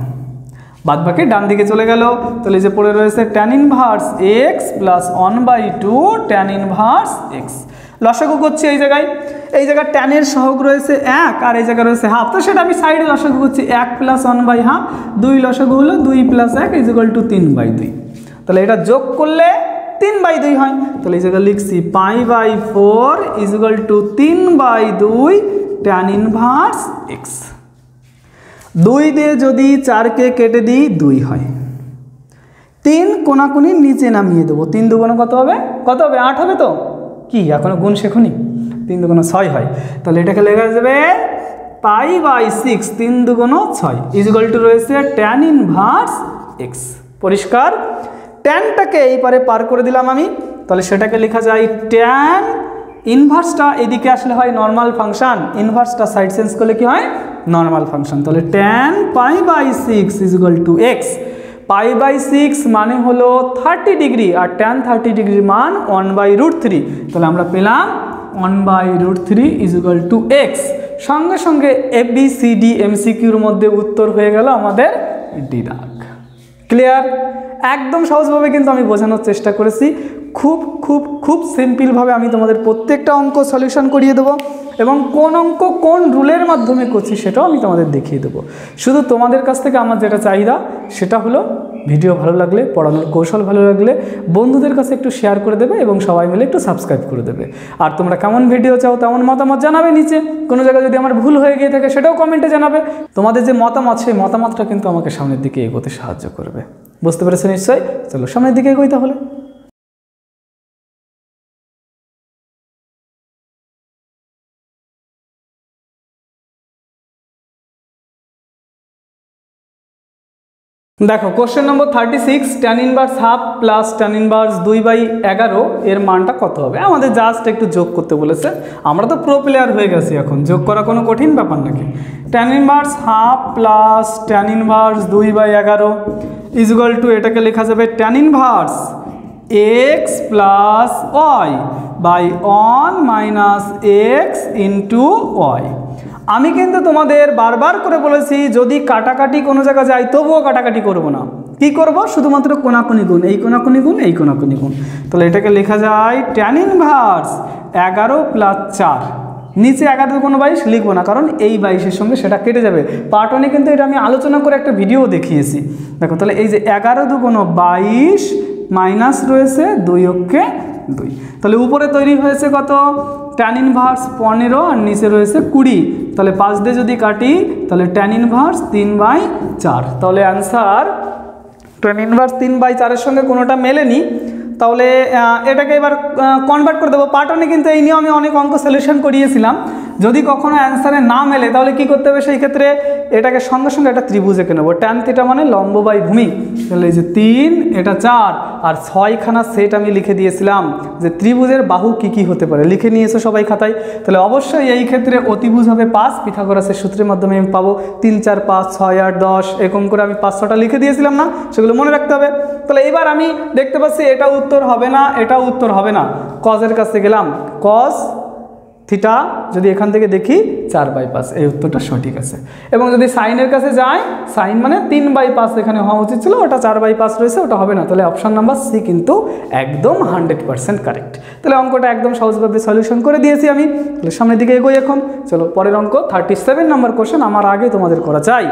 বাদ বাকি ডান দিকে চলে গেল, তাহলে যে পড়ে রয়েছে tan inverse x plus 1/2 tan inverse x. লসাগু করছি এই জায়গায় tan এর সহগ রয়েছে 1 আর এই জায়গায় রয়েছে হাফ, তো সেটা আমি সাইডে লসাগু করছি, 1 প্লাস 1/2, 2 লসাগু হলো 2 প্লাস 1 ইজ ইকুয়াল টু 3/2। তাহলে এটা যোগ করলে 3/2 হয়, তাহলে এই জায়গায় লিখছি π/4 is equal to 3/2 tan inverse x. 2 দিয়ে যদি 4কে কেটে দিই 2 হয়, 3 কোনাকুনি নিচে নামিয়ে দেবো, 3 দুগুণ কত হবে? 8 হবে তো? কি এখনো গুণ শেখনি? 3 দুগুণ 6 হয়, তাহলে এটাকে লেখা যাবে π/6, 3 দুগুণ 6 ইজ ইকুয়াল টু রয়েছে tan ইনভার্স এক্স। পরিষ্কার? ট্যানটাকে এই পারে পার করে দিলাম আমি, তাহলে সেটাকে লেখা যায় tan ইনভার্সটা এদিকে আসলে হয় নর্মাল ফাংশন, ইনভার্সটা সাইড চেঞ্জ করলে কি হয় নর্মাল ফাংশন। তাহলে tan π/6 = x। π/6 মানে হলো 30 ডিগ্রি আর tan 30 ডিগ্রির মান 1/√3। তাহলে আমরা পেলাম 1/√3 = x। সঙ্গে সঙ্গে ABCD MCQর মধ্যে উত্তর হয়ে গেল আমাদের ডি দাগ। ক্লিয়ার? একদম সহজভাবে কিন্তু আমি বোঝানোর চেষ্টা করেছি। খুব খুব খুব সিম্পলভাবে আমি তোমাদের প্রত্যেকটা অঙ্ক সলিউশন করিয়ে দেবো এবং কোন অঙ্ক কোন রুলের মাধ্যমে করছি সেটাও আমি তোমাদের দেখিয়ে দেবো। শুধু তোমাদের কাছ থেকে আমার যেটা চাহিদা সেটা হলো ভিডিও ভালো লাগলে, পড়ানোর কৌশল ভালো লাগলে বন্ধুদের কাছে একটু শেয়ার করে দেবে এবং সবাই মিলে একটু সাবস্ক্রাইব করে দেবে। আর তোমরা কেমন ভিডিও চাও তেমন মতামত জানাবে নিচে। কোনো জায়গায় যদি আমার ভুল হয়ে গিয়ে থাকে সেটাও কমেন্টে জানাবে। তোমাদের যে মতামত সেই মতামতটা কিন্তু আমাকে সামনের দিকে এগোতে সাহায্য করবে। বুঝতে পেরেছো নিশ্চয়ই? চলো সামনের দিকে এগোই তাহলে। দেখো কোশ্চেন নম্বর 36, tan inverse half plus tan inverse 2/11 এর মানটা কত হবে? আমাদের জাস্ট একটু যোগ করতে বলেছে। আমরা তো প্রো প্লেয়ার হয়ে গেছি, এখন যোগ করা কোনো কঠিন ব্যাপার নাকি। tan inverse half plus tan inverse 2/11 = এটাকে লেখা যাবে tan inverse x plus y by 1 minus x into y। আমি কিন্তু তোমাদের বারবার করে বলেছি যদি কাটাকাটি কোনো জায়গায় যায় তবুও কাটাকাটি করব না। কি করব? শুধুমাত্র কোনাকুনি গুণ, এই কোনাকুনি গুণ, এই কোনাকুনি গুণ। তাহলে এটাকে লেখা যায় tan ইনভার্স 11 + 4। নিচে 11 × 22 লিখবো না, কারণ এই 22-এর সঙ্গে সেটা কেটে যাবে। পার্ট 1-এ কিন্তু এটা আমি আলোচনা করে একটা ভিডিও দেখিয়েছি। দেখো তাহলে এই যে 11 × 22 মাইনাস রয়েছে 2 অক্ষে 2। তাহলে উপরে তৈরি হয়েছে কত? tan ইনভার্স 15 আর নিচে রয়েছে 20। তাহলে 5 দিয়ে যদি কাটি তাহলে tan ইনভার্স 3/4। তাহলে অ্যান্সার tan ইনভার্স 3/4 এর সঙ্গে কোনোটা মেলেনি। তাহলে এটাকে এবার কনভার্ট করে দেবো। পার্ট 1-এ কিন্তু এই নিয়ে আমি অনেক অঙ্ক সলিউশন করিয়েছিলাম। যদি কখনো অ্যান্সারে না মেলে তাহলে কি করতে হবে? সেই ক্ষেত্রে এটাকে সঙ্গে সঙ্গে একটা ত্রিভুজ এঁকে নেবো। tan থিটা মানে লম্ব বাই ভূমি। তাহলে এই যে 3, এটা 4 আর 6খানা সেট আমি লিখে দিয়েছিলাম যে ত্রিভুজের বাহু কি কি হতে পারে, লিখে নিয়েছো সবাই খাতায়। তাহলে অবশ্যই এই ক্ষেত্রে অতিভুজ হবে 5, পিথাগোরাসের সূত্রের মাধ্যমে আমি পাবো 3, 4, 5, 6, 8, 10 এরকম করে আমি 5-6টা লিখে দিয়েছিলাম না, সেগুলো মনে রাখতে হবে। তাহলে এবার আমি দেখতে পাচ্ছি এটা উত্তর হবে না, এটাও উত্তর হবে না। কজের কাছে গেলাম, কজ থিটা যদি এখান থেকে দেখি 4/5, এই উত্তরটা সঠিক আছে। এবং যদি সাইনের কাছে যাই, সাইন মানে 3/5 এখানে হওয়া উচিত ছিল, ওটা 4/5 রয়েছে, ওটা হবে না। তাহলে অপশন নাম্বার সি কিন্তু একদম 100% কারেক্ট। তাহলে অঙ্কটা একদম সহজভাবে সলিউশন করে দিয়েছি আমি। তাহলে সামনের দিকে এগোই এখন। চলো পরের অঙ্ক 37 নম্বর কোশ্চেন আমার আগে তোমাদের করা চাই।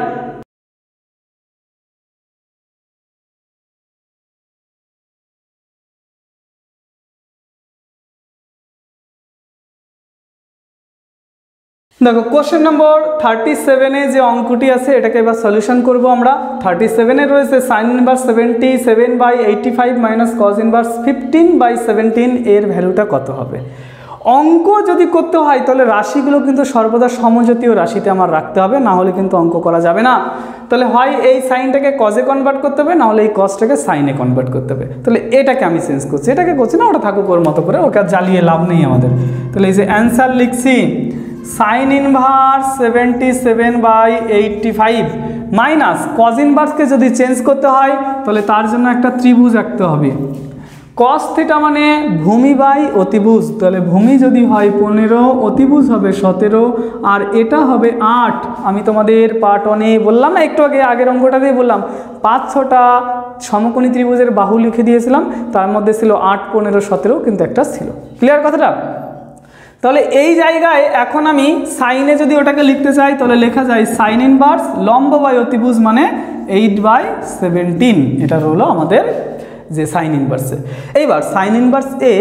দেখো কোশ্চেন নম্বর 37-এ যে অঙ্কটি আছে এটাকে এবার সলিউশন করব আমরা। 37-এ রয়েছে sign inverse 77/85 minus cos inverse 15/17 এর ভ্যালুটা কত হবে? অঙ্ক যদি করতে হয় তাহলে রাশিগুলো কিন্তু সর্বদা সমজাতীয় রাশিতে আমার রাখতে হবে, না হলে কিন্তু অঙ্ক করা যাবে না। তাহলে হয় এই সাইনটাকে কজে কনভার্ট করতে হবে, না হলে এই কজটাকে সাইনে কনভার্ট করতে হবে। তাহলে এটাকে আমি চেঞ্জ করছি, এটাকে করছি না, ওটা থাকুক ওর মতো করে, ওকে জ্বালিয়ে লাভ নেই আমাদের। তাহলে এই যে অ্যান্সার লিখছি সাইন ইনভার্স 77/85 মাইনাস কজ ইনভার্সকে যদি চেঞ্জ করতে হয় তাহলে তার জন্য একটা ত্রিভুজ আঁকতে হবে। কস থিটা মানে ভূমি বাই অতিভুজ। তাহলে ভূমি যদি হয় 15, অতিভুজ হবে 17 আর এটা হবে 8। আমি তোমাদের পার্ট 1-এ বললাম না, একটু আগে আগের অঙ্কটাতেই বললাম 5-6টা সমকোণী ত্রিভুজের বাহু লিখে দিয়েছিলাম, তার মধ্যে ছিল 8, 15, 17 কিন্তু একটা ছিল। ক্লিয়ার কথাটা? তাহলে এই জায়গায় এখন আমি সাইনে যদি ওটাকে লিখতে চাই তাহলে লেখা যায় সাইন ইনভার্স লম্ব বাই অতিভুজ মানে 8/17। এটা হলো আমাদের যে সাইন ইনভার্সে। এইবার সাইন ইনভার্স এ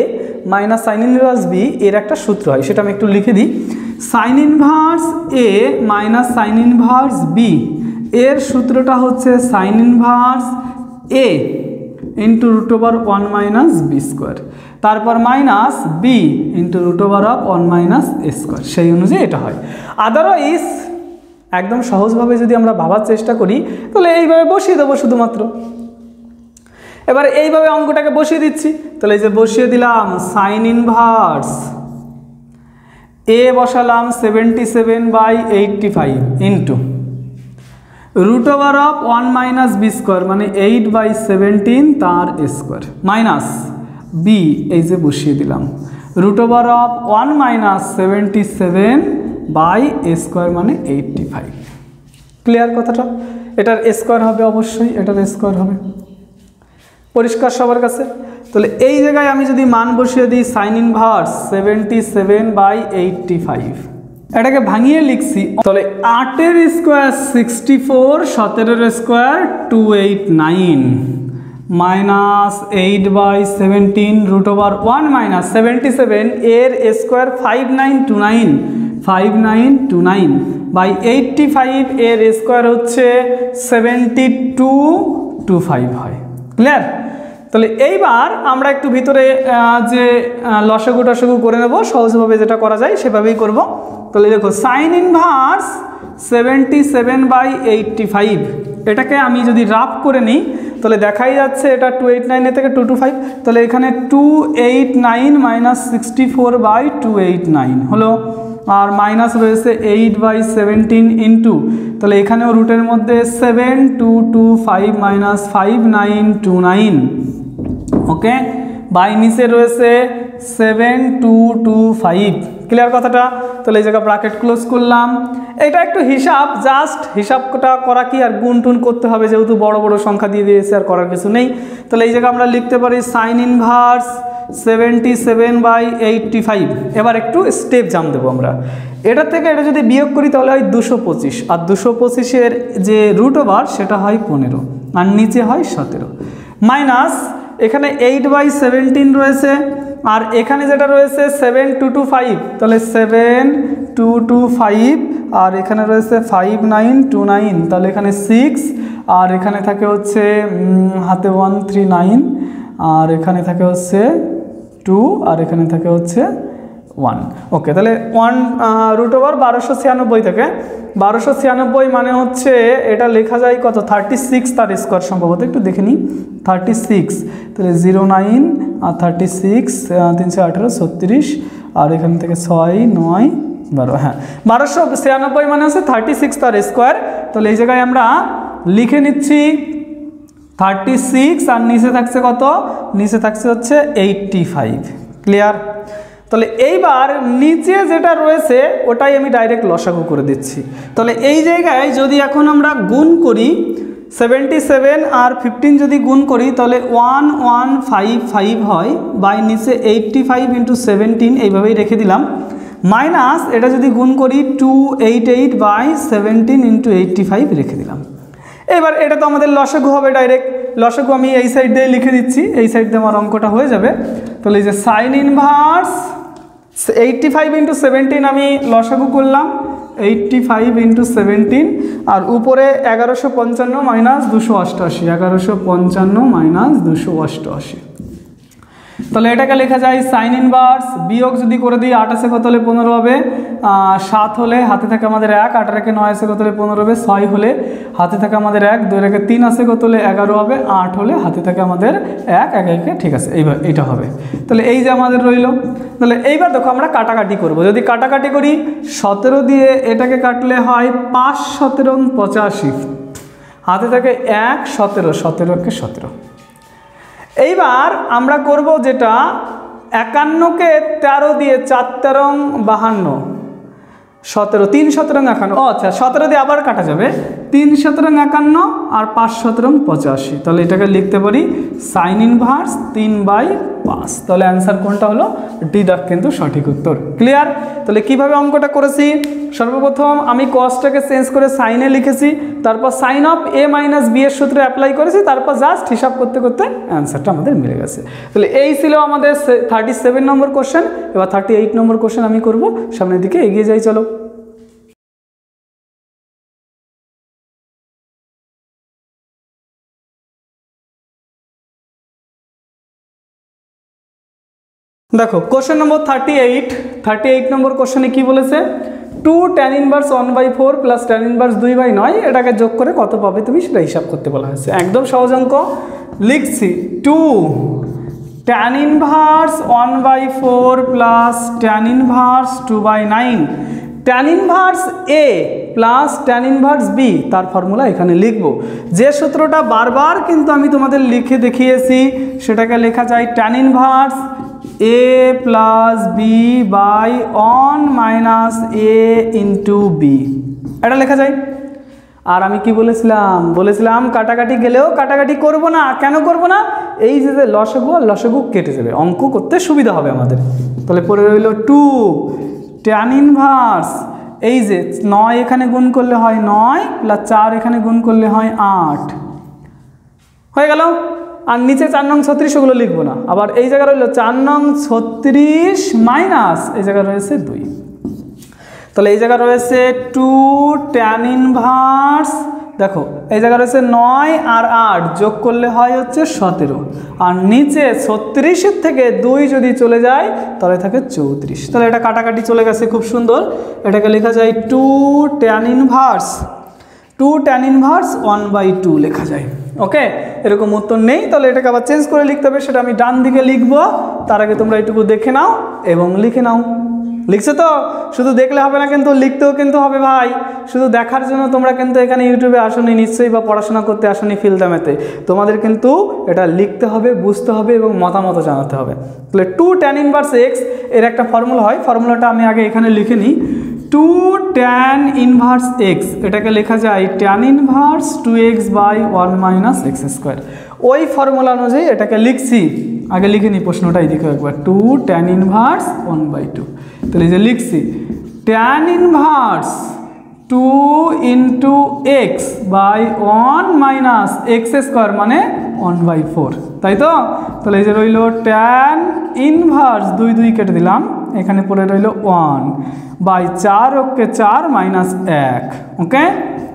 মাইনাস সাইন ইনভার্স বি এর একটা সূত্র হয়, সেটা আমি একটু লিখে দিই। সাইন ইনভার্স এ মাইনাস সাইন ইনভার্স বি এর সূত্রটা হচ্ছে sine inverse A into √1 minus B square, তারপর minus B into √1 minus A square, সেই অনুযায়ী এটা হয়। আদারওয়াইজ একদম সহজভাবে যদি আমরা ভাবার চেষ্টা করি তাহলে এইভাবে বসিয়ে দেবো শুধুমাত্র। এবার এইভাবে অঙ্কটাকে বসিয়ে দিচ্ছি। তাহলে এই যে বসিয়ে দিলাম সাইন ইনভার্স এ বসালাম 77/85 ইন্টু √1 মাইনাস বি স্কোয়ার মানে 8/17 তার স্কোয়ার মাইনাস বি এই যে বসিয়ে দিলাম √1 মাইনাস 77/a স্কোয়ার মানে 85। ক্লিয়ার কথাটা? এটার স্কোয়ার হবে অবশ্যই, এটার স্কোয়ার হবে, পরিষ্কার সবার কাছে? তাহলে এই জায়গায় আমি যদি মান বসিয়ে দিই সাইন ইনভার্স 77/85, এটাকে ভাঙিয়ে লিখছি, তাহলে 8-এর স্কোয়ার 64, 17-এর স্কোয়ার 289 মাইনাস 8/17 √1 মাইনাস 77 এর স্কোয়ার 5929 বাই 85 এর স্কোয়ার হচ্ছে 7225 হয়। ক্লিয়ার? তাহলে এইবার আমরা একটু ভিতরে যে লসাগু টসাগু করে নেব, সহজভাবে যেটা করা যায় সেভাবেই করব। তাহলে দেখো সাইন ইনভার্স 77/85, এটাকে আমি যদি রাফ করে নিই তাহলে দেখাই যাচ্ছে এটা 289 থেকে 225, তাহলে এখানে 289 মাইনাস 64/289 হলো, আর মাইনাস রয়েছে 8/17 ইন্টু, তাহলে এখানেও রুটের মধ্যে 7225 মাইনাস 5929, ওকে, বাই নিচে রয়েছে 7225। ক্লিয়ার কথাটা? তাহলে এই জায়গা ব্র্যাকেট ক্লোজ করলাম। এটা একটু হিসাব, জাস্ট হিসাবটা করা কি আর গুণ টুন করতে হবে, যেহেতু বড় বড় সংখ্যা দিয়ে দিয়েছে আর করার কিছু নেই। তাহলে এই জায়গা আমরা লিখতে পারি সাইন ইনভার্স 77/85। এবার একটু স্টেপ জাম দেবো আমরা। এটা থেকে এটা যদি বিয়োগ করি তাহলে হয় 225, আর 225-এর যে √, সেটা হয় 15 আর নিচে হয় 17, মাইনাস এখানে 8/17 রয়েছে, আর এখানে যেটা রয়েছে 7225, তাহলে 7225, আর এখানে রয়েছে 5929, তাহলে এখানে 6, আর এখানে থাকে হচ্ছে হাতে 139, আর এখানে থাকে হচ্ছে 2, আর এখানে থাকে হচ্ছে 1। ওকে, তাহলে 1√1296 থেকে 1296 মানে হচ্ছে এটা লেখা যায় কত, 36 তার স্কোয়ার সম্ভবত, একটু দেখে নিই, 36, তাহলে 09 আর 36 318 36, আর এখান থেকে 6 9 12, হ্যাঁ 1296 মানে হচ্ছে 36 তার স্কোয়ার। তাহলে এই জায়গায় আমরা লিখে নিচ্ছি 36, আর নিচে থাকছে কত, নিচে থাকছে হচ্ছে 85। ক্লিয়ার? তাহলে এইবার নিচে যেটা রয়েছে ওটাই আমি ডাইরেক্ট লসাগু করে দিচ্ছি। তাহলে এই জায়গায় যদি এখন আমরা গুণ করি 77 আর 15 যদি গুণ করি তাহলে 1155 হয়, বাই নিচে 85 ইন্টু 17 এইভাবেই রেখে দিলাম, মাইনাস এটা যদি গুণ করি 288/17 ইন্টু 85 রেখে দিলাম। এবার এটা তো আমাদের লসাগু হবে ডাইরেক্ট, লসাগু আমি এই সাইড দিয়ে লিখে দিচ্ছি, এই সাইড দিয়ে আমার অঙ্কটা হয়ে যাবে। তাহলে এই যে সাইন ইনভার্স 85 ইন্টু 17 আমি লসাগু করলাম, 85 ইন্টু 17, আর উপরে 1155 মাইনাস 288, 1155 মাইনাস 288। তাহলে এটাকে লেখা যায় সাইন ইনভার্স, বিয়োগ যদি করে দিই 8 আছে কত হলে 15 হবে, 7 হলে হাতে থাকে আমাদের 1, 8 রেখে 9 আছে কত হলে 15 হবে, 6 হলে হাতে থাকে আমাদের 1, 2 রেখে 3 আছে কত হলে 11 হবে, 8 হলে হাতে থাকে আমাদের 1, 1 1, ঠিক আছে, এইবার এটা হবে। তাহলে এই যে আমাদের রইল। তাহলে এইবার দেখো আমরা কাটাকাটি করব, যদি কাটাকাটি করি 17 দিয়ে এটাকে কাটলে হয় 5 17 85, হাতে থাকে 1 17, 17 17। এইবার আমরা করব যেটা 51কে 13 দিয়ে 4 13 52, 17 3 17 51, ও আচ্ছা 17 দিয়ে আবার কাটা যাবে, 3 17 51 আর 5 17 85, তাহলে এটাকে লিখতে পারি সাইন ইনভার্স 3/5। তাহলে অ্যান্সার কোনটা হলো, ডি দাগ কিন্তু সঠিক উত্তর। ক্লিয়ার? তাহলে কিভাবে অঙ্কটা করেছি, সর্বপ্রথম আমি কসটাকে চেঞ্জ করে সাইনে লিখেছি, তারপর sine of A minus B এর সূত্রে অ্যাপ্লাই করেছি, তারপর জাস্ট হিসাব করতে করতে অ্যান্সারটা আমাদের মিলে গেছে। তাহলে এই ছিল আমাদের 37 নম্বর কোশ্চেন। এবার 38 নম্বর কোশ্চেন আমি করব, সামনের দিকে এগিয়ে যাই চলো। দেখো কোশ্চেন নম্বর 38 নম্বর কোশ্চেনে কি বলেছে, 2 tan inverse 1/4 plus tan inverse 2/9, এটাকে যোগ করে কত পাবে তুমি সেটা হিসাব করতে বলা হয়েছে। একদম সহজ অঙ্ক, লিখছি 2 tan inverse 1/4 plus tan inverse 2/9, tan inverse a plus tan inverse b, তার ফর্মুলা এখানে লিখব। যে সূত্রটা বারবার কিন্তু আমি তোমাদের লিখে দেখিয়েছি সেটাকে লেখা যায় tan inverse a plus b by 1 minus a into b, এটা লেখা যায়। আর আমি কি বলেছিলাম কাটাকাটি গেলেও কাটাকাটি করব না। কেন করব না? এই যে লসাগু আর লসাগু কেটে যাবে, অঙ্ক করতে সুবিধা হবে আমাদের। তাহলে পরে রইল 2 tan ইনভার্স, এই যে 9 এখানে গুণ করলে হয় 9 প্লাস 4 এখানে গুণ করলে হয় 8, হয়ে গেল। আর নিচে 4 নং 36 ওগুলো লিখবো না। আবার এই জায়গায় রইল 4 নং 36 মাইনাস এই জায়গায় রয়েছে 2, তাহলে এই জায়গায় রয়েছে 2 tan ইনভার্স, দেখো এই জায়গায় রয়েছে 9 আর 8 যোগ করলে হয় হচ্ছে 17, আর নিচে 36 থেকে 2 যদি চলে যায় তাহলে থাকে 34। তাহলে এটা কাটাকাটি চলে গেছে, খুব সুন্দর। এটাকে লেখা যায় 2 tan ইনভার্স 1/2 লেখা যায়। ওকে, এরকম উত্তর নেই, তাহলে এটাকে আবার চেঞ্জ করে লিখতে হবে, সেটা আমি ডান দিকে লিখবো। তার আগে তোমরা এইটুকু দেখে নাও এবং লিখে নাও। লিখছো তো? শুধু দেখলে হবে না, কিন্তু লিখতেও কিন্তু হবে ভাই। শুধু দেখার জন্য তোমরা কিন্তু এখানে ইউটিউবে আসনি নিশ্চয়ই, বা পড়াশোনা করতে আসনি ফিল্ডামেতে। তোমাদের কিন্তু এটা লিখতে হবে, বুঝতে হবে এবং মতামত জানাতে হবে। তাহলে 2 tan ইনভার্স x এর একটা ফর্মুলা হয়, ফর্মুলাটা আমি আগে এখানে লিখে নিই। 2 tan ইনভার্স x, এটাকে লেখা যায় tan inverse 2x by 1 minus x square. ওই ফর্মুলা অনুযায়ী এটাকে লিখছি, আগে লিখে নিই প্রশ্নটা এইদিকে একবার। 2 tan ইনভার্স 1/2, তাহলে এই যে লিখছি tan inverse 2 into x by 1 minus x square মানে 1/4, তাই তো? তাহলে এই যে রইল tan ইনভার্স 2 2 কেটে দিলাম, এখানে পড়ে রইল 1 বাই 4 ওকে 4 মাইনাস 1। ওকে,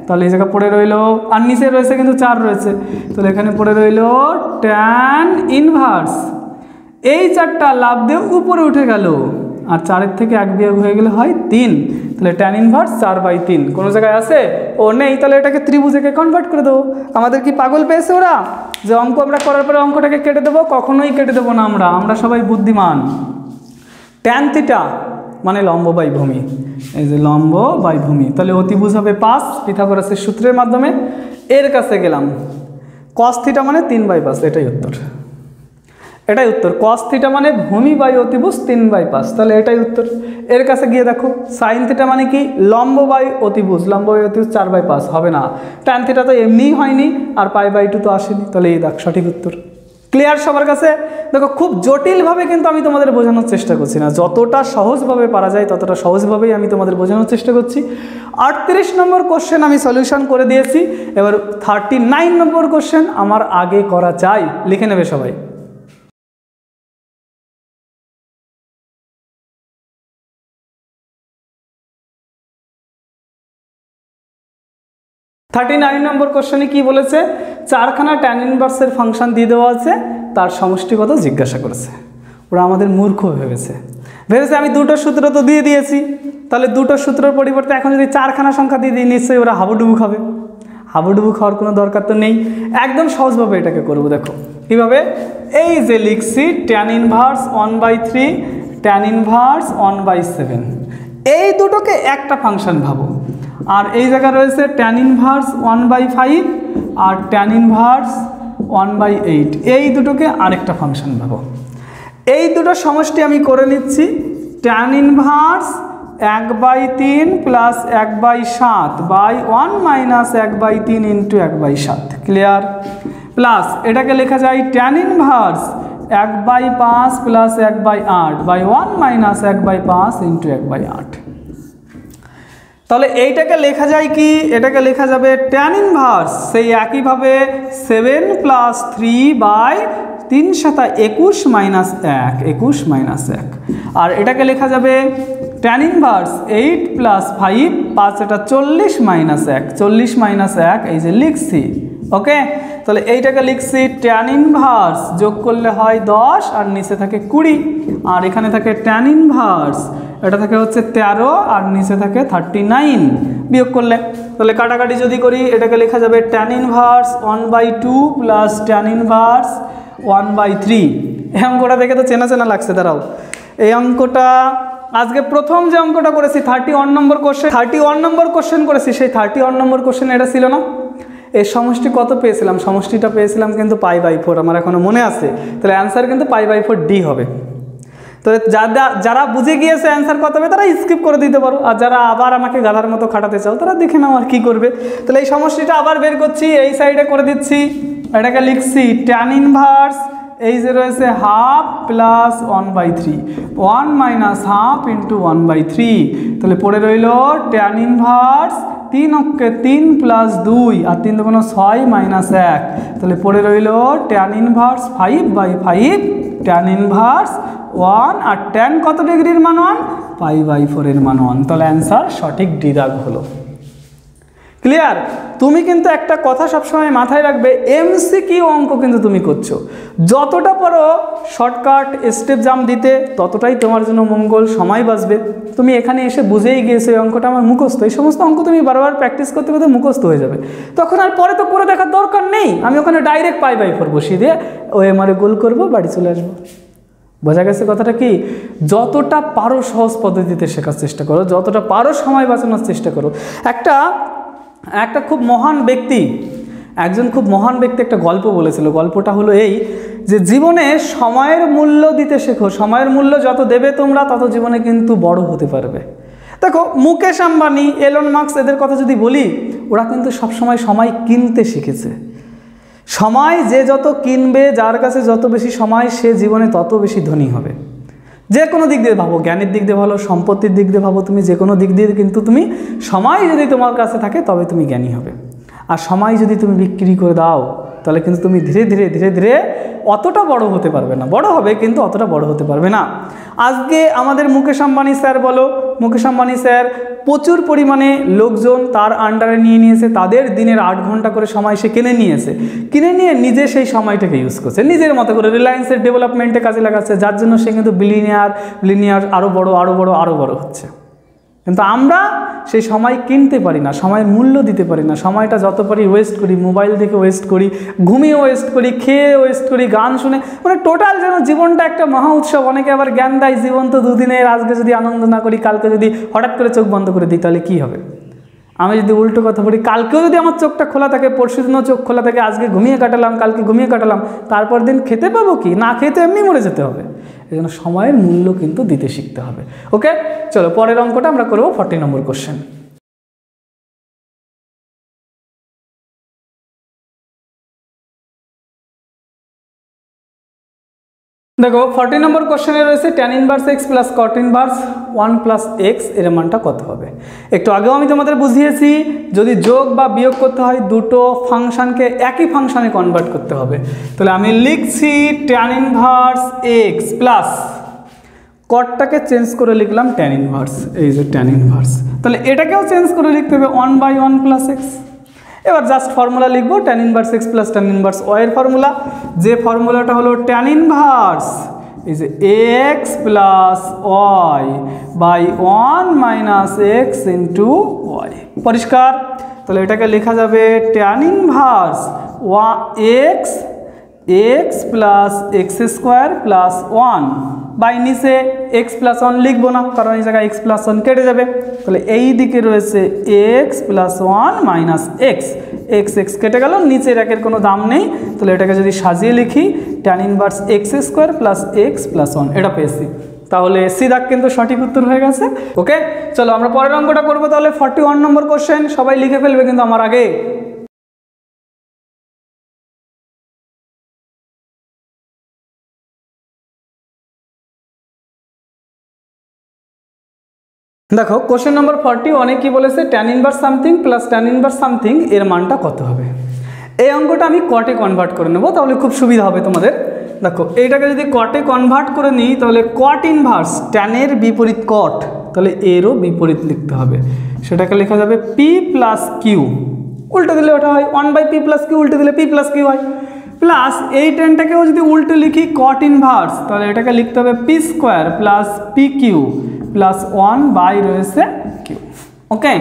তাহলে এই জায়গা পড়ে রইল, আর নিচে রয়েছে কিন্তু 4 রয়েছে, তাহলে এখানে পড়ে রইল tan ইনভার্স, এই 4টা লাভ দিয়ে উপরে উঠে গেল, আর 4-এর থেকে 1 বিয়োগ হয়ে গেলে হয় 3। তাহলে tan ইনভার্স 4/3 কোনো জায়গায় আছে? ও নেই, তাহলে এটাকে ত্রিভুজকে কনভার্ট করে দেবো। আমাদের কি পাগল পেয়েছে ওরা যে অঙ্ক আমরা করার পরে অঙ্কটাকে কেটে দেবো? কখনোই কেটে দেবো না, আমরা সবাই বুদ্ধিমান। tan থিটা মানে লম্ব বাই ভূমি, এই যে লম্ব বাই ভূমি, তাহলে অতিভুজ হবে 5 পিথাগোরাসের সূত্রের মাধ্যমে। এর কাছে গেলাম, cos থিটা মানে 3/5, এটাই উত্তর, এটাই উত্তর। cos থিটা মানে ভূমি বাই অতিভুজ 3/5, তাহলে এটাই উত্তর। এর কাছে গিয়ে দেখো sin থিটা মানে কি? লম্ব বাই অতিভুজ, লম্ব বাই অতিভুজ 4/5 হবে না। tan থিটা তো এমনিই হয়নি, আর π/2 তো আসেনি, তাহলে এই দেখ সঠিক উত্তর। ক্লিয়ার সবার কাছে? দেখো খুব জটিলভাবে কিন্তু আমি তোমাদের বোঝানোর চেষ্টা করছি না, যতটা সহজভাবে পারা যায় ততটা সহজভাবেই আমি তোমাদের বোঝানোর চেষ্টা করছি। 38 নম্বর কোশ্চেন আমি সলিউশন করে দিয়েছি, এবার 39 নম্বর কোশ্চেন আমার আগে করা চাই, লিখে নেবে সবাই। 39 নম্বর কোশ্চেনে কি বলেছে? 4খানা tan ইনভার্সের ফাংশন দিয়ে দেওয়া আছে, তার সমষ্টিগত জিজ্ঞাসা করেছে। ওরা আমাদের মূর্খ ভেবেছে আমি দুটো সূত্র তো দিয়ে দিয়েছি, তাহলে দুটো সূত্রের পরিবর্তে এখন যদি 4খানা সংখ্যা দিয়ে দিই নিশ্চয়ই ওরা হাবুডুবু খাবে। হাবুডুবু খাওয়ার কোনো দরকার তো নেই, একদম সহজভাবে এটাকে করবো। দেখো কীভাবে, এই যে লিখছি tan ইনভার্স 1/3, tan ইনভার্স 1/7, এই দুটোকে একটা ফাংশন ভাবো। আর এই জায়গায় রয়েছে tan ইনভার্স 1/5 আর tan ইনভার্স 1/8, এই দুটোকে আরেকটা ফাংশন ভাবো। এই দুটো সমষ্টি আমি করে নিচ্ছি, tan inverse 1/3 plus 1/7 by 1 minus 1/3 into 1/7, clear? Plus এটাকে লেখা যায় tan inverse 1/5 plus 1/8 by 1 minus 1/5 into 1/8। তাহলে এইটাকে লেখা যায় কি? এটাকে লেখা যাবে tan ইনভার্স সেই একইভাবে 7 প্লাস 3 বাই 3 × 21 মাইনাস 1, 21 মাইনাস 1। আর এটাকে লেখা যাবে tan ইনভার্স 8 প্লাস 5, 5 এটা 40 মাইনাস 1, 40 মাইনাস 1, এই যে লিখছি। ওকে, তাহলে এইটাকে লিখছি tan ইনভার্স যোগ করলে হয় 10 আর নিচে থাকে 20, আর এখানে থাকে tan ইনভার্স, এটা থাকে হচ্ছে 13 আর নিচে থাকে 39 বিয়োগ করলে। তাহলে কাটাকাটি যদি করি এটাকে লেখা যাবে tan inverse 1/2 plus tan inverse 1/3, এই অঙ্কটা দেখে তো চেনা চেনা লাগছে, দাঁড়াও। এই অঙ্কটা আজকে প্রথম যে অঙ্কটা করেছি 31 নম্বর কোশ্চেন, 31 নম্বর কোশ্চেন করেছি, সেই 31 নম্বর কোশ্চেন এটা ছিল না? এর সমষ্টি কত পেয়েছিলাম? সমষ্টিটা পেয়েছিলাম কিন্তু π/4, আমার এখনো মনে আছে। তাহলে অ্যান্সার কিন্তু π/4 ডি হবে। তো যারা বুঝে গিয়েছে অ্যান্সার কত হবে তারা স্কিপ করে দিতে পারো, আর যারা আবার আমাকে গাধার মতো খাটাতে চাও তারা দেখে নাও আর কি করবে। তাহলে এই সমষ্টিটা আবার বের করছি, এই সাইডে করে দিচ্ছি, এটাকে লিখছি tan ইনভার্স, এই যে রয়েছে half plus 1/3, 1 minus half into 1/3। তাহলে পড়ে রইল tan ইনভার্স 3 অক্ষে 3 প্লাস 2 আর 3 দুগুণ 6 মাইনাস 1। তাহলে পড়ে রইল tan ইনভার্স 5/5, tan ইনভার্স 1, আর tan কত ডিগ্রির মান 1, π/4 এর মান 1। তাহলে অ্যান্সার সঠিক ডি দাগ হলো। ক্লিয়ার? তুমি কিন্তু একটা কথা সবসময় মাথায় রাখবে, এমসিকিউ অঙ্ক কিন্তু তুমি করছো, যতটা পারো শর্টকাট স্টেপ জাম দিতে ততটাই তোমার জন্য মঙ্গল, সময় বাঁচবে। তুমি এখানে এসে বুঝেই গিয়েছো এই অঙ্কটা আমার মুখস্থ, এই সমস্ত অঙ্ক তুমি বারবার প্র্যাকটিস করতে করতে মুখস্থ হয়ে যাবে, তখন আর পরে তো করে দেখার দরকার নেই। আমি ওখানে ডাইরেক্ট π/4 বসিয়ে দিয়ে ওএমআরে গোল করবো, বাড়ি চলে আসবো। বোঝা গেছে কথাটা? কি যতটা পারো সহজ পদ্ধতিতে শেখার চেষ্টা করো, যতটা পারো সময় বাঁচানোর চেষ্টা করো। একটা খুব মহান ব্যক্তি, একজন খুব মহান ব্যক্তি একটা গল্প বলেছিল। গল্পটা হলো এই যে জীবনে সময়ের মূল্য দিতে শেখো, সময়ের মূল্য যত দেবে তোমরা তত জীবনে কিন্তু বড় হতে পারবে। দেখো মুকেশ আম্বানি, এলন মাস্ক, এদের কথা যদি বলি, ওরা কিন্তু সবসময় সময় কিনতে শিখেছে। সময় যে যত কিনবে, যার কাছে যত বেশি সময়, সে জীবনে তত বেশি ধনী হবে। যে কোনো দিক দিয়ে ভাবো, জ্ঞানের দিক দিয়ে ভালো, সম্পত্তির দিক দিয়ে ভাবো, তুমি যে কোনো দিক দিয়ে কিন্তু তুমি সময় যদি তোমার কাছে থাকে তবে তুমি জ্ঞানী হবে। আর সময় যদি তুমি বিক্রি করে দাও তাহলে কিন্তু তুমি ধীরে ধীরে ধীরে ধীরে অতটা বড় হতে পারবে না, বড় হবে কিন্তু অতটা বড় হতে পারবে না। আজকে আমাদের মুকেশ আম্বানি স্যার বলো, মুকেশ আম্বানি স্যার প্রচুর পরিমাণে লোকজন তার আন্ডারে নিয়ে নিয়েছে, তাদের দিনের 8 ঘন্টা করে সময় সে কিনে নিয়েছে, কিনে নিয়ে নিজে সেই সময়টাকে ইউজ করছে নিজের মতো করে, রিলায়েন্সের ডেভেলপমেন্টে কাজে লাগাচ্ছে, যার জন্য সে কিন্তু বিলিনিয়ার আরও বড় হচ্ছে। কিন্তু আমরা সেই সময় কিনতে পারি না, সময়ের মূল্য দিতে পারি না, সময়টা যত পারি ওয়েস্ট করি, মোবাইল থেকে ওয়েস্ট করি, ঘুমিয়ে ওয়েস্ট করি, খেয়ে ওয়েস্ট করি, গান শুনে, মানে টোটাল যেন জীবনটা একটা মহা উৎসব। অনেকে আবার জ্ঞান দেয় জীবন তো দুদিনের, আজকে যদি আনন্দ না করি, কালকে যদি হঠাৎ করে চোখ বন্ধ করে দিই তাহলে কী হবে। আমি যদি উল্টো কথা বলি, কালকেও যদি আমার চোখটা খোলা থাকে, পরশুদিনও চোখ খোলা থাকে, আজকে ঘুমিয়ে কাটালাম, কালকে ঘুমিয়ে কাটালাম, তারপর দিন খেতে পাবো কি? না খেতে এমনি মরে যেতে হবে। এই জন্য সময়ের মূল্য কিন্তু দিতে শিখতে হবে। ওকে, চলো পরের অঙ্কটা আমরা করবো 40 নম্বর কোশ্চেন। দেখো 40 নম্বর কোশ্চেনে রয়েছে tan inverse x plus cot inverse 1 plus x এর মানটা কত হবে। একটু আগেও আমি তোমাদের বুঝিয়েছি, যদি যোগ বা বিয়োগ করতে হয় দুটো ফাংশনকে একই ফাংশনে কনভার্ট করতে হবে। তাহলে আমি লিখছি tan ইনভার্স x প্লাস কটটাকে চেঞ্জ করে লিখলাম tan ইনভার্স, এই যে tan ইনভার্স। তাহলে এটাকেও চেঞ্জ করে লিখতে হবে 1/1 প্লাস x। এবার জাস্ট ফর্মুলা লিখবো tan inverse x plus tan inverse y এর ফর্মুলা, যে ফর্মুলাটা হলো tan ইনভার্স এই যে x plus y by 1 minus x into y। পরিষ্কার? তাহলে এটাকে লেখা যাবে tan inverse x plus x square plus 1 by নিচে x প্লাস 1 লিখবো না, কারণ এই জায়গায় x প্লাস 1 কেটে যাবে। তাহলে এই দিকে রয়েছে x প্লাস 1 মাইনাস x কেটে গেল, নিচের একের কোনো দাম নেই। তাহলে এটাকে যদি সাজিয়ে লিখি tan inverse x square plus x plus 1, এটা পেয়েছি। তাহলে সি দাগ কিন্তু সঠিক উত্তর হয়ে গেছে। ওকে, চলো আমরা পরের অঙ্কটা করবো। তাহলে 41 নম্বর কোশ্চেন, সবাই লিখে ফেলবে কিন্তু আমার আগে। দেখো কোশ্চেন নম্বর 41 কি বলেছে, tan inverse something plus tan inverse something এর মানটা কত হবে। এই অঙ্কটা আমি কটে কনভার্ট করে নেব, তাহলে খুব সুবিধা হবে তোমাদের। দেখো এইটাকে যদি কটে কনভার্ট করে নিই তাহলে কট ইনভার্স ট্যানের বিপরীত কট, তাহলে এরও বিপরীত লিখতে হবে, সেটাকে লেখা যাবে পি প্লাস কিউ। উল্টে দিলে ওটা হয় 1/p প্লাস কিউ, উল্টে দিলে p প্লাস কিউ হয়। প্লাস এই ট্যানটাকেও যদি উল্টে লিখি কট ইনভার্স, তাহলে এটাকে লিখতে হবে p square plus p q plus 1 by রয়েছে কিউ। ওকে,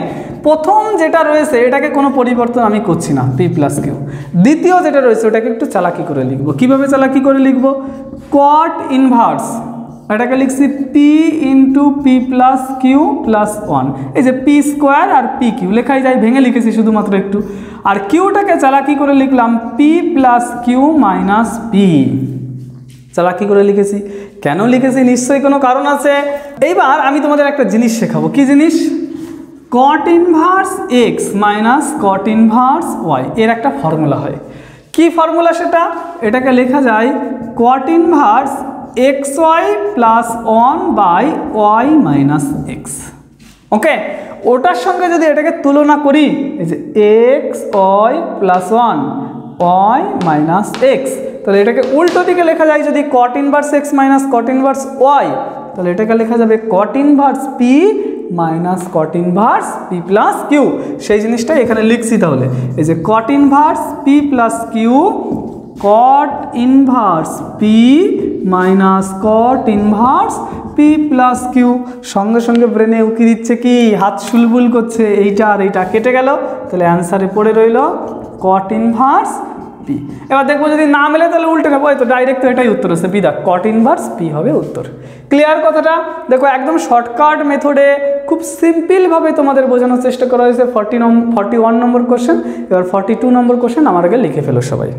প্রথম যেটা রয়েছে এটাকে কোনো পরিবর্তন আমি করছি না, পি প্লাস কিউ। দ্বিতীয় যেটা রয়েছে ওটাকে একটু চালাকি করে লিখবো। কিভাবে চালাকি করে লিখবো? কট ইনভার্স, এটাকে লিখছি p into p plus q plus one. এই যে পি স্কোয়ার আর পি কিউ লেখাই যায়, ভেঙে লিখেছি শুধুমাত্র একটু। আর কিউটাকে চালাকি করে লিখলাম p plus q minus p, চালাকি করে লিখেছি। কেন লিখেছি? নিশ্চয়ই কোনো কারণ আছে। এইবার আমি তোমাদের একটা জিনিস শেখাবো। কি জিনিস? Cot inverse x minus cot inverse y এর একটা ফর্মুলা হয়। কি ফর্মুলা সেটা? এটাকে লেখা যায় cot inverse x y plus one by y minus x. Okay, ওটার সঙ্গে যদি এটাকে তুলনা করি, এই যে x y plus one y minus x, তাহলে এটাকে উল্টো দিকে লেখা যায় যদি cot inverse x minus cot inverse y, তাহলে এটাকে লেখা যাবে cot inverse p minus cot inverse p plus q. সেই জিনিসটাই এখানে লিখছি। তাহলে এই যে cot inverse p plus q, কট inverse p minus cot inverse p plus q. সঙ্গে সঙ্গে ব্রেনে উকি দিচ্ছে কি, হাত সুলবুল করছে, এইটা আর এইটা কেটে গেল, তাহলে অ্যান্সারে পড়ে রইল কট ইনভার্স পি। এবার দেখবো যদি না মেলে তাহলে উল্টে নেবো, তো ডাইরেক্ট তো এটাই উত্তর হচ্ছে, বিদা কট ইনভার্স পি হবে উত্তর। ক্লিয়ার কথাটা? দেখো একদম শর্টকাট মেথডে খুব সিম্পলভাবে তোমাদের বোঝানোর চেষ্টা করা হয়েছে। 41 নম্বর কোশ্চেন, এবার 42 নম্বর কোশ্চেন আমার আগে লিখে ফেলো সবাই।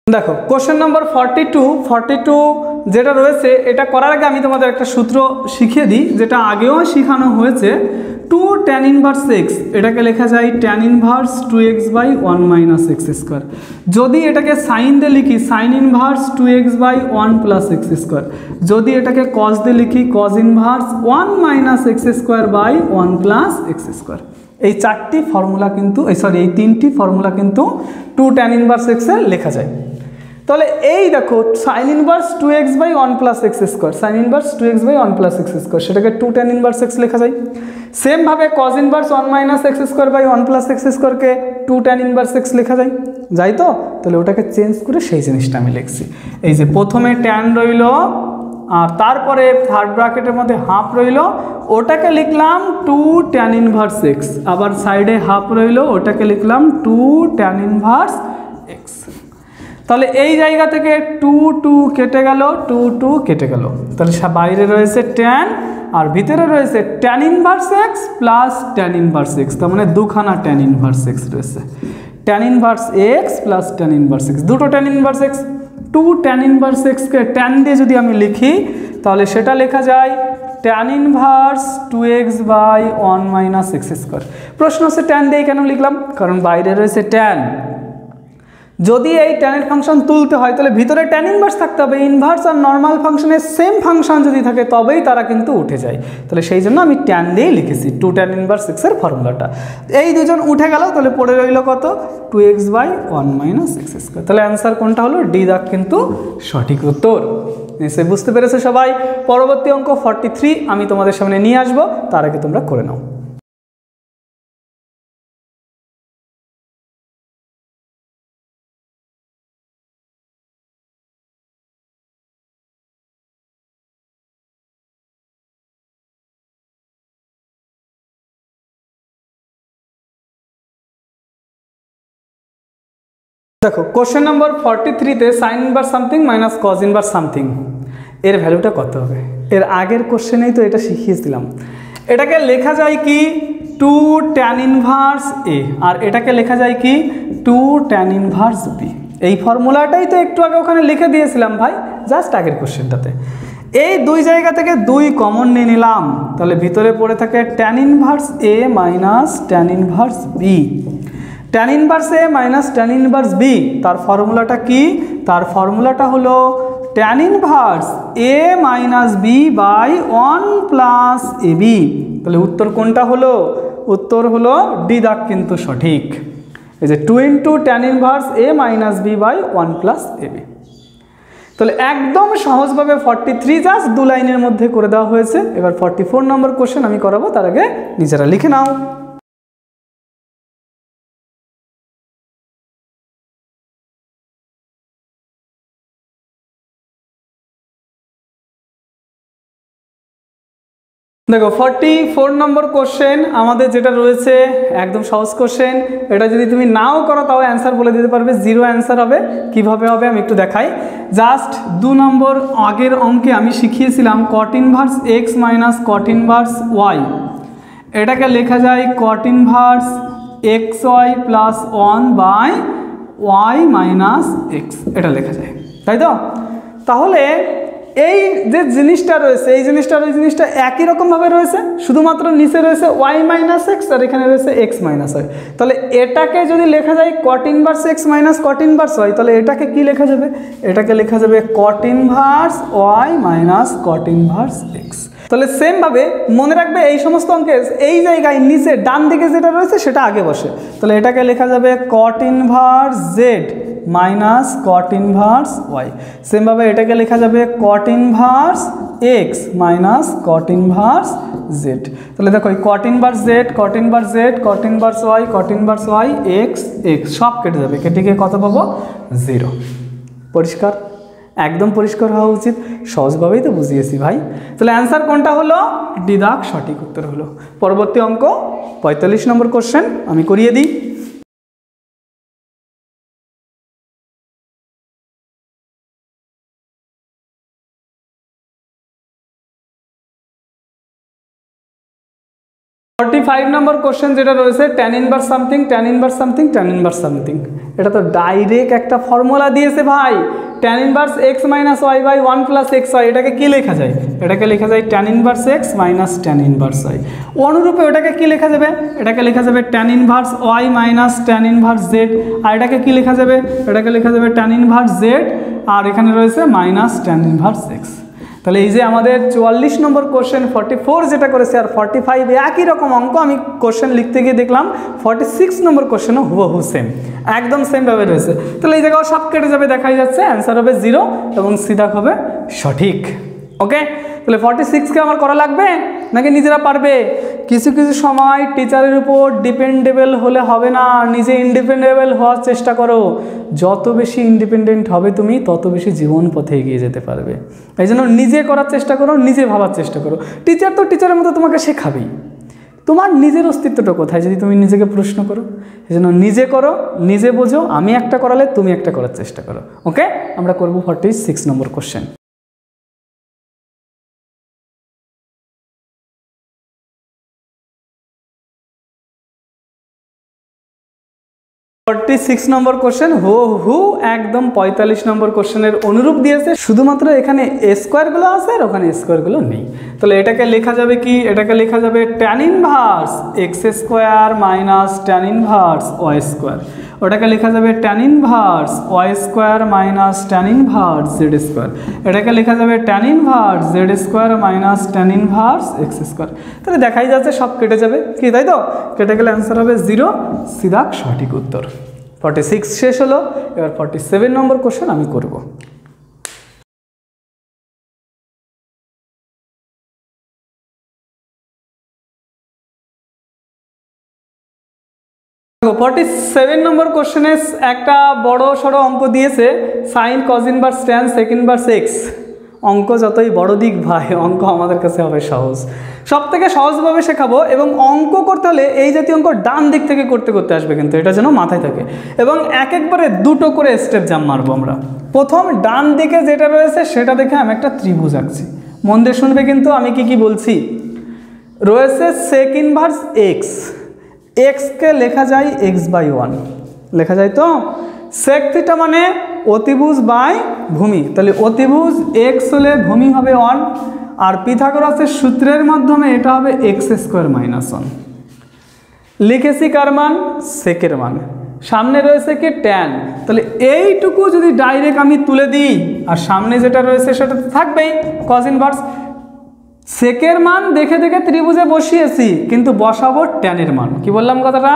দেখো কোশ্চেন নম্বর 42 যেটা রয়েছে, এটা করার আগে আমি তোমাদের একটা সূত্র শিখিয়ে দিই, যেটা আগেও শেখানো হয়েছে। 2 tan ইনভার্স এক্স, এটাকে লেখা যায় tan inverse 2x by 1 minus x square. যদি এটাকে সাইন দিয়ে লিখি sine inverse 2x by 1 plus x square. যদি এটাকে কস দিয়ে লিখি cos inverse 1 minus x square by 1 plus x square. এই চারটি ফর্মুলা কিন্তু এই তিনটি ফর্মুলা কিন্তু 2 tan ইনভার্স এক্স এর লেখা যায়। তাহলে এই দেখো sine inverse 2x by 1 plus x square, sine inverse 2x by 1 plus x square, সেটাকে 2 tan ইনভার্স এক্স লেখা যায়। সেমভাবে cos inverse 1 minus x square by 1 plus x স্কোয়ারকে 2 tan ইনভার্স এক্স লেখা যায়। যাই তো? তাহলে ওটাকে চেঞ্জ করে সেই জিনিসটা আমি লিখছি। এই যে প্রথমে tan রইল, আর তারপরে থার্ড ব্র্যাকেটের মধ্যে হাফ রইল, ওটাকে লিখলাম 2 tan ইনভার্স এক্স। আবার সাইডে হাফ রইল, ওটাকে লিখলাম 2 tan ইনভার্স এক্স। তাহলে এই জায়গা থেকে 2 কেটে গেল, 2 কেটে গেল, তাহলে বাইরে রয়েছে tan আর ভিতরে রয়েছে tan inverse x plus tan inverse x, তার মানে দুখানা tan ইনভার্স এক্স রয়েছে। tan inverse x plus tan inverse x, দুটো tan inverse x. 2 tan inverse এক্সকে tan দিয়ে যদি আমি লিখি, তাহলে সেটা লেখা যায় tan inverse 2x by 1 minus x square. প্রশ্ন হচ্ছে tan দিয়ে কেন লিখলাম? কারণ বাইরে রয়েছে tan। যদি এই ট্যানের ফাংশন তুলতে হয় তাহলে ভিতরে ট্যান ইনভার্স থাকতে হবে। ইনভার্স আর নর্মাল ফাংশনের সেম ফাংশন যদি থাকে তবেই তারা কিন্তু উঠে যায়। তাহলে সেই জন্য আমি ট্যান দিয়েই লিখেছি 2 tan ইনভার্স এক্সের ফর্মুলাটা। এই দুজন উঠে গেল, তাহলে পড়ে রইল কত? 2x by 1 minus x square. তাহলে অ্যান্সার কোনটা হলো? ডি দাগ কিন্তু সঠিক উত্তর। নিশ্চয়ই বুঝতে পেরেছো সবাই। পরবর্তী অঙ্ক 43 আমি তোমাদের সামনে নিয়ে আসবো, তার আগে তোমরা করে নাও। দেখো কোশ্চেন নম্বর 43-তে sine inverse something minus cos inverse something এর ভ্যালুটা কত হবে? এর আগের কোশ্চেনেই তো এটা শিখিয়েছিলাম। এটাকে লেখা যায় কি 2 tan ইনভার্স এ, আর এটাকে লেখা যায় কি 2 tan ইনভার্স বি। এই ফর্মুলাটাই তো একটু আগে ওখানে লিখে দিয়েছিলাম ভাই, জাস্ট আগের কোশ্চেনটাতে। এই দুই জায়গা থেকে 2 কমন নিয়ে নিলাম, তাহলে ভিতরে পড়ে থাকে tan ইনভার্স এ minus tan inverse b. tan inverse এ মাইনাস tan ইনভার্স বি, তার ফর্মুলাটা কি? তার ফর্মুলাটা হলো tan inverse A minus b by 1 plus a b. তাহলে উত্তর কোনটা হলো? উত্তর হলো ডি দাগ কিন্তু সঠিক। এই যে 2 into tan inverse A minus b by 1 plus a b. তাহলে একদম সহজভাবে 43 জাস্ট 2 লাইনের মধ্যে করে দেওয়া হয়েছে। এবার 44 নম্বর কোশ্চেন আমি করাবো, তার আগে নিজেরা লিখে নাও। দেখো 44 নম্বর কোশ্চেন আমাদের যেটা রয়েছে একদম সহজ কোশ্চেন। এটা যদি তুমি নাও করো তাও অ্যান্সার বলে দিতে পারবে, জিরো অ্যান্সার হবে। কিভাবে হবে আমি একটু দেখাই। জাস্ট 2 নম্বর আগের অঙ্কে আমি শিখিয়েছিলাম cot inverse x minus cot inverse y, এটাকে লেখা যায় cot inverse xy plus 1/y minus x, এটা লেখা যায়, তাই তো? তাহলে এই যে জিনিসটা রয়েছে এই জিনিসটা ওই জিনিসটা একই রকমভাবে রয়েছে, শুধুমাত্র নিচে রয়েছে y মাইনাস এক্স আর এখানে রয়েছে x মাইনাস ওয়াই। তাহলে এটাকে যদি লেখা যায় cot inverse x minus cot inverse y, তাহলে এটাকে কি লেখা যাবে? এটাকে লেখা যাবে cot inverse y minus cot inverse x। তাহলে সেমভাবে মনে রাখবে এই সমস্ত অঙ্কে এই জায়গায় নিচে ডান দিকে যেটা রয়েছে সেটা আগে বসে। তাহলে এটাকে লেখা যাবে cot inverse z minus cot inverse y। সেমভাবে এটাকে লেখা যাবে cot inverse x minus cot inverse z। তাহলে দেখো এই cot inverse z, cot inverse z, cot inverse y, cot inverse y, x x সব কেটে যাবে, কেটে গিয়ে কত পাবো? 0। পরিষ্কার? একদম পরিষ্কার হওয়া উচিত, সহজভাবেই তো বুঝিয়েছি ভাই। তাহলে অ্যান্সার কোনটা হলো? ডি দাগ সঠিক উত্তর হলো। পরবর্তী অঙ্ক 45 নম্বর কোশ্চেন আমি করিয়ে দিই। নম্বর কোশ্চেন যেটা রয়েছে tan inverse something, tan inverse something, tan inverse something. এটা তো ডাইরেক্ট একটা ফর্মুলা দিয়েছে ভাই, tan inverse x minus y by 1 plus xy। এটাকে কি লেখা যায়? এটাকে লেখা যায় tan inverse x minus tan inverse y। অনুরূপে ওটাকে কি লেখা যাবে? এটাকে লেখা যাবে tan inverse y minus tan inverse z। আর এটাকে কি লেখা যাবে? এটাকে লেখা যাবে tan ইনভার্স z আর এখানে রয়েছে মাইনাস tan ইনভার্স x। তাহলে এই যে আমাদের 44 নম্বর কোশ্চেন 44 যেটা করেছে আর 45 একই রকম অঙ্ক, আমি কোশ্চেন লিখতে গিয়ে দেখলাম 46 নম্বর কোশ্চেনও হুবহু সেম, একদম সেমভাবে রয়েছে। তাহলে এই জায়গাও সব কেটে যাবে, দেখাই যাচ্ছে অ্যান্সার হবে 0 এবং সিধা হবে সঠিক। ওকে, তাহলে 46কে আমার করা লাগবে নাকি নিজেরা পারবে? কিছু কিছু সময় টিচারের উপর ডিপেন্ডেবল হলে হবে না, নিজে ইন্ডিপেন্ডেবল হওয়ার চেষ্টা করো। যত বেশি ইন্ডিপেন্ডেন্ট হবে তুমি তত বেশি জীবন পথে এগিয়ে যেতে পারবে। এই জন্য নিজে করার চেষ্টা করো, নিজে ভাবার চেষ্টা করো। টিচার তো টিচারের মতো তোমাকে শেখাবেই, তোমার নিজের অস্তিত্বটা কোথায় যদি তুমি নিজেকে প্রশ্ন করো। এই জন্য নিজে করো, নিজে বোঝো, আমি একটা করালে তুমি একটা করার চেষ্টা করো। ওকে, আমরা করবো 46 নম্বর কোশ্চেন। 46 নম্বর কোশ্চেন হু একদম 45 নম্বর কোশ্চেনের অনুরূপ দিয়েছে, শুধুমাত্র এখানে স্কোয়ারগুলো আছে আর ওখানে স্কোয়ারগুলো নেই। তাহলে এটাকে লেখা যাবে কি? এটাকে লেখা যাবে tan inverse x square minus tan inverse y square. ওটাকে লেখা যাবে tan inverse y square minus tan inverse z square. এটাকে লেখা যাবে tan inverse z square minus tan inverse x square. তাহলে দেখাই যাচ্ছে সব কেটে যাবে কি, তাই তো? কেটে গেলে অ্যান্সার হবে 0, সিধা সঠিক উত্তর। 46 শেষ হলো, এবার 47 নম্বর কোশ্চেন আমি করব। দেখো 47 নম্বর কোশ্চেনে একটা বড় সড়ো অঙ্ক দিয়েছে, sine cos inverse tan sec inverse x. অঙ্ক যতই বড় দিক ভাই, অঙ্ক আমাদের কাছে হবে সহজ, সব থেকে সহজভাবে শেখাবো। এবং অঙ্ক করতে হলে এই জাতীয় অঙ্ক ডান দিক থেকে করতে করতে আসবে, কিন্তু এটা যেন মাথায় থাকে। এবং এক একবারে দুটো করে স্টেপ জাম্প মারবো আমরা। প্রথম ডান দিকে যেটা রয়েছে সেটা দেখে আমি একটা ত্রিভুজ আঁকছি, মন দিয়ে শুনবে কিন্তু আমি কি বলছি। রয়েছে সেক ইনভার্স এক্স, এক্সকে লেখা যায় x/1 লেখা যায় তো। সেক থিটা মানে অতিভুজ বাই ভূমি, তাহলে অতিভুজ x হলে ভূমি হবে 1, আর পিথাগোরাসের সূত্রের মাধ্যমে এটা হবে x² - 1। লিখেছি কার মান? সেকের মান। সামনে রয়েছে কি? ট্যান। তাহলে এইটুকু যদি ডাইরেক্ট আমি তুলে দিই, আর সামনে যেটা রয়েছে সেটা তো থাকবেই কজ ইনভার্স। সেকের মান দেখে দেখে ত্রিভুজে বসিয়েছি, কিন্তু বসাবো ট্যানের মান। কি বললাম কথাটা?